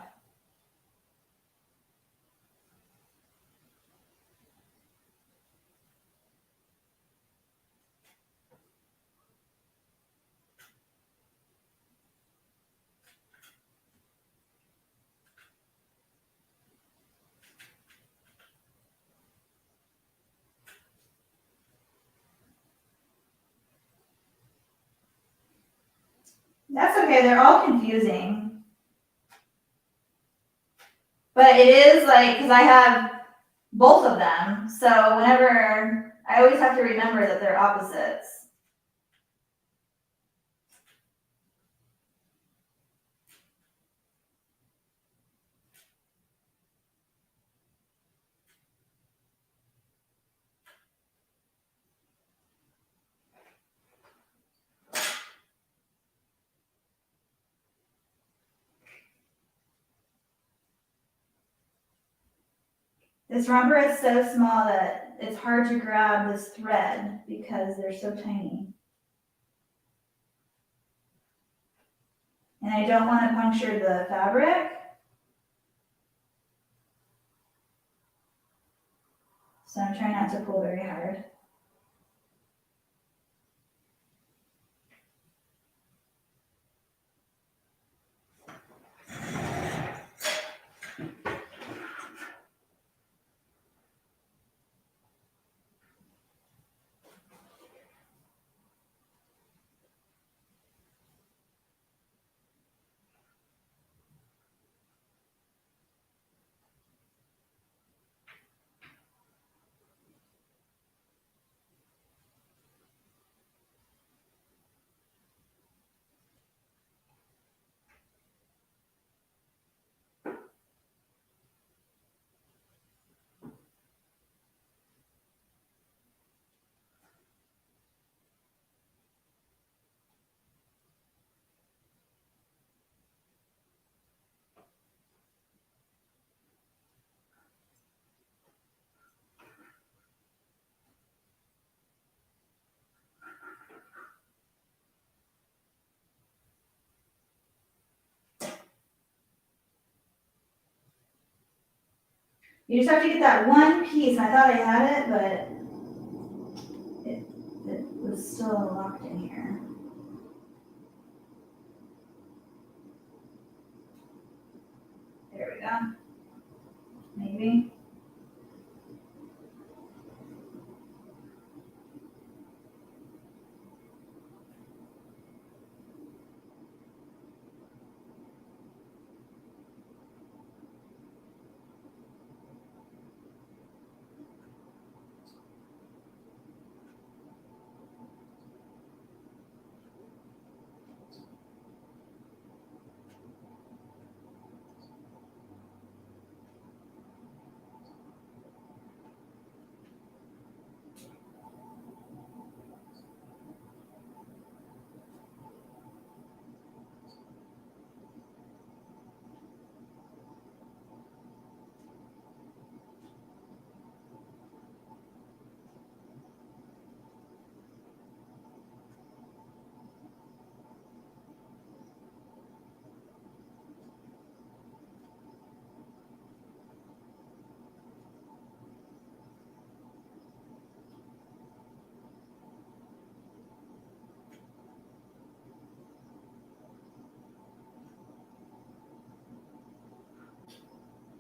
That's okay, they're all confusing. But it is like, because I have both of them, so whenever, I always have to remember that they're opposites. This romper is so small that it's hard to grab this thread because they're so tiny. And I don't want to puncture the fabric. So I'm trying not to pull very hard. You just have to get that one piece. I thought I had it, but it was still locked in here. There we go. Maybe.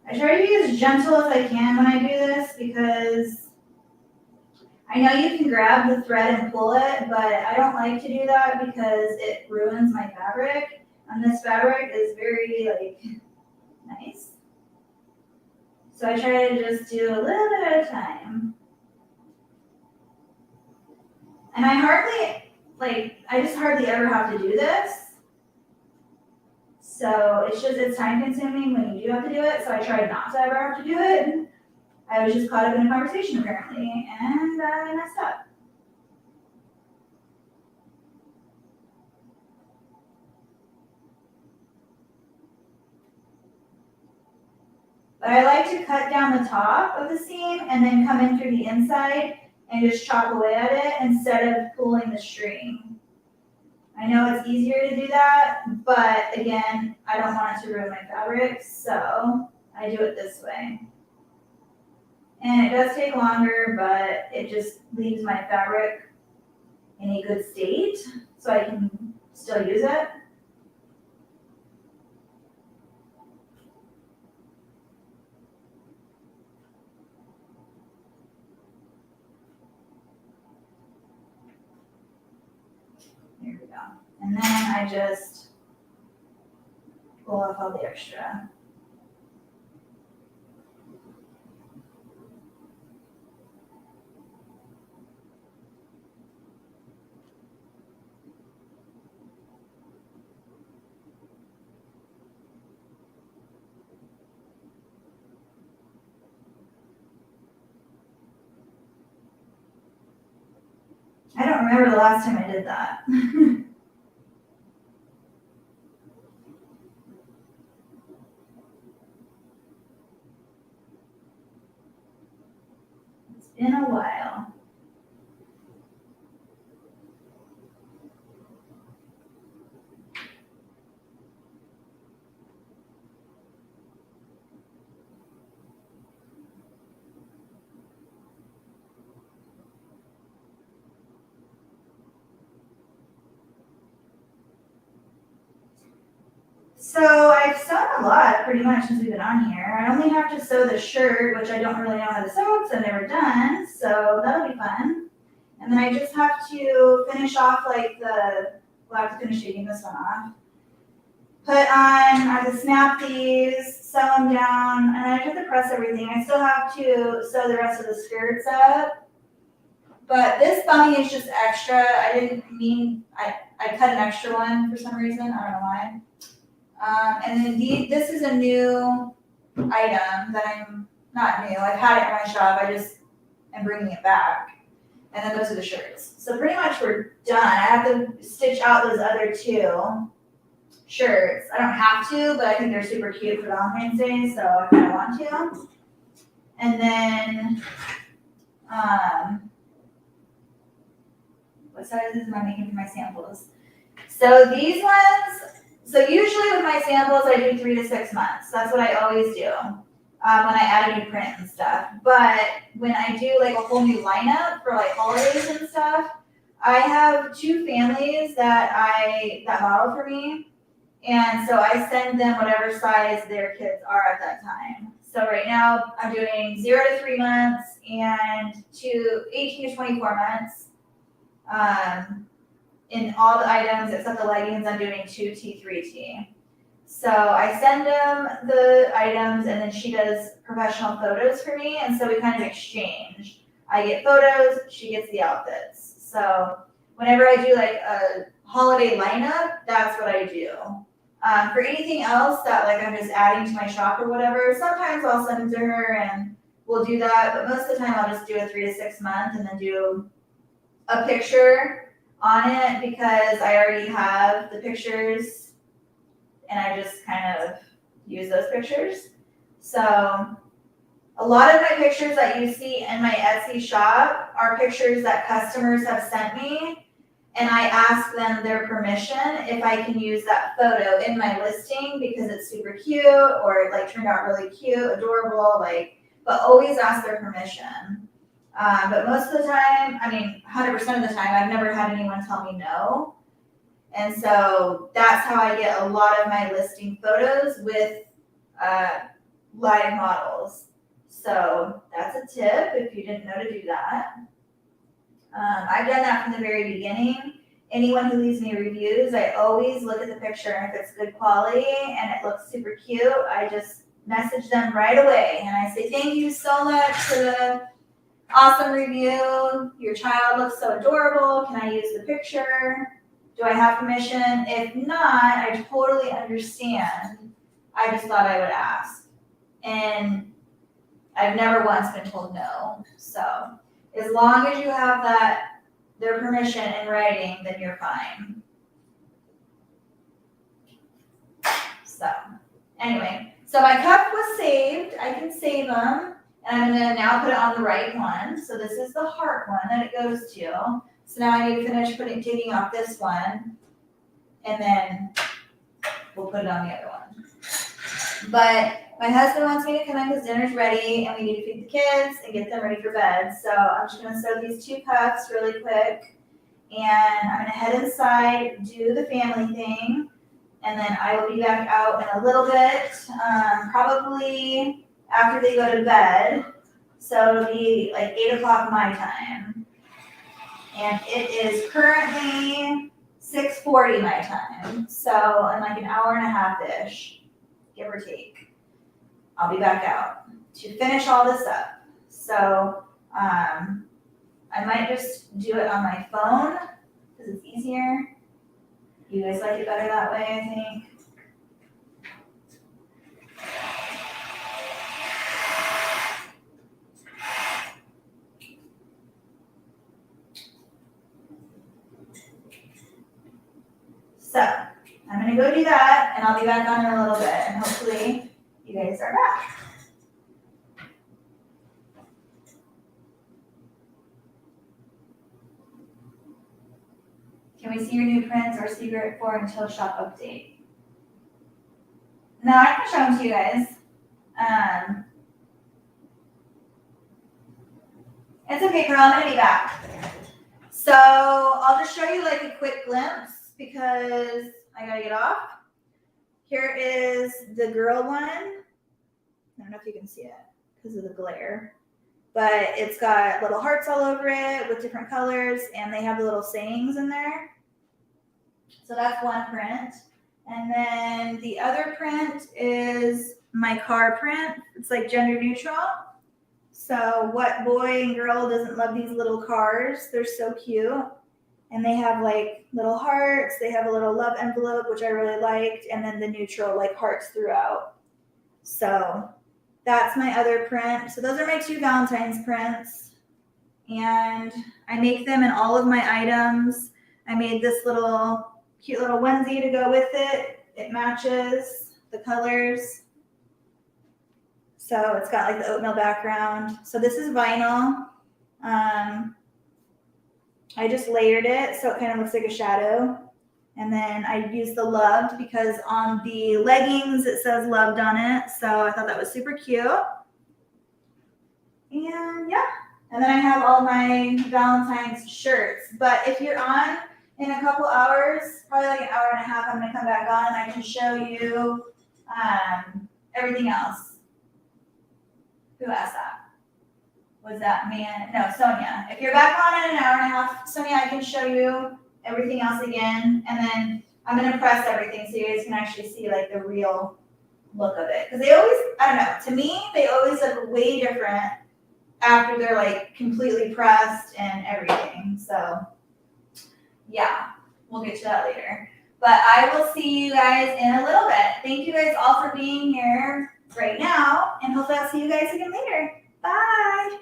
I try to be as gentle as I can when I do this because I know you can grab the thread and pull it, but I don't like to do that because it ruins my fabric. And this fabric is very like nice. So I try to just do a little bit at a time. And I just hardly ever have to do this. So it's time consuming when you do have to do it. So I try not to ever have to do it. I was just caught up in a conversation apparently, and I messed up. But I like to cut down the top of the seam and then come in through the inside and just chop away at it instead of pulling the string. I know it's easier to do that, but again, I don't want it to ruin my fabric, so I do it this way. And it does take longer, but it just leaves my fabric in a good state so I can still use it. There we go. And then I just pull off all the extra. I don't remember the last time I did that. It's been a while. So I've sewn a lot pretty much since we've been on here. I only have to sew the shirt, which I don't really know how to sew because I've never done, so that'll be fun. And then I just have to finish off like we'll have to finish taking this one off. Put on, I have to snap these, sew them down, and I have to press everything. I still have to sew the rest of the skirts up. But this bunny is just extra. I didn't mean, I cut an extra one for some reason, I don't know why. And then this is a new item that I'm not new. I've had it in my shop. I just am bringing it back. And then those are the shirts. So pretty much we're done. I have to stitch out those other two shirts. I don't have to, but I think they're super cute for Valentine's Day, so I kind of want to. And then, what sizes am I making for my samples? So these ones. So usually with my samples, I do 3 to 6 months. That's what I always do when I add a new print and stuff. But when I do like a whole new lineup for like holidays and stuff, I have 2 families that model for me. And so I send them whatever size their kids are at that time. So right now I'm doing 0 to 3 months and 18 to 24 months. In all the items except the leggings, I'm doing 2T, 3T. So I send them the items and then she does professional photos for me. And so we kind of exchange. I get photos, she gets the outfits. So whenever I do like a holiday lineup, that's what I do. For anything else that like I'm just adding to my shop or whatever, sometimes I'll send it to her and we'll do that. But most of the time I'll just do a 3 to 6 month and then do a picture on it because I already have the pictures and I just kind of use those pictures. So a lot of my pictures that you see in my Etsy shop are pictures that customers have sent me and I ask them their permission if I can use that photo in my listing because it's super cute or it like turned out really cute, adorable, but always ask their permission. But most of the time, 100% of the time, I've never had anyone tell me no. And so that's how I get a lot of my listing photos with live models. So that's a tip if you didn't know to do that. I've done that from the very beginning. Anyone who leaves me reviews, I always look at the picture, and if it's good quality and it looks super cute, I just message them right away. And I say, thank you so much for the awesome review. Your child looks so adorable. Can I use the picture? Do I have permission? If not, I totally understand. I just thought I would ask. And I've never once been told no. So as long as you have their permission in writing, then you're fine. So anyway, so my cup was saved. I can save them. And I'm gonna now put it on the right one. So this is the heart one that it goes to. So now I need to finish taking off this one. And then we'll put it on the other one. But my husband wants me to come in because dinner's ready and we need to feed the kids and get them ready for bed. So I'm just gonna sew these 2 cups really quick. And I'm gonna head inside, do the family thing. And then I will be back out in a little bit, probably after they go to bed. So it'll be like 8 o'clock my time. And it is currently 6:40 my time. So in like an hour and a half-ish, give or take, I'll be back out to finish all this up. So I might just do it on my phone because it's easier. You guys like it better that way, I think. So I'm gonna go do that and I'll be back on in a little bit and hopefully you guys are back. Can we see your new prints or secret for until shop update? No, I can show them to you guys. It's okay, girl, I'm gonna be back. So I'll just show you like a quick glimpse because I gotta get off. Here is the girl one. I don't know if you can see it because of the glare, but it's got little hearts all over it with different colors and they have the little sayings in there. So that's one print. And then the other print is my car print. It's like gender neutral. So what boy and girl doesn't love these little cars? They're so cute. And they have like little hearts. They have a little love envelope, which I really liked. And then the neutral like hearts throughout. So that's my other print. So those are my 2 Valentine's prints. And I make them in all of my items. I made this little cute little onesie to go with it. It matches the colors. So it's got like the oatmeal background. So this is vinyl. I just layered it so it kind of looks like a shadow. And then I used the loved because on the leggings it says loved on it. So I thought that was super cute. And yeah. And then I have all my Valentine's shirts. But if you're on in a couple hours, probably like an hour and a half, I'm going to come back on and I can show you everything else. Who asked that? Was that man? No, Sonia. If you're back on in an hour and a half, Sonia, I can show you everything else again. And then I'm going to press everything so you guys can actually see like the real look of it. Because they always, I don't know, to me, they always look way different after they're like completely pressed and everything. So yeah, we'll get to that later. But I will see you guys in a little bit. Thank you guys all for being here right now. And hopefully I'll see you guys again later. Bye.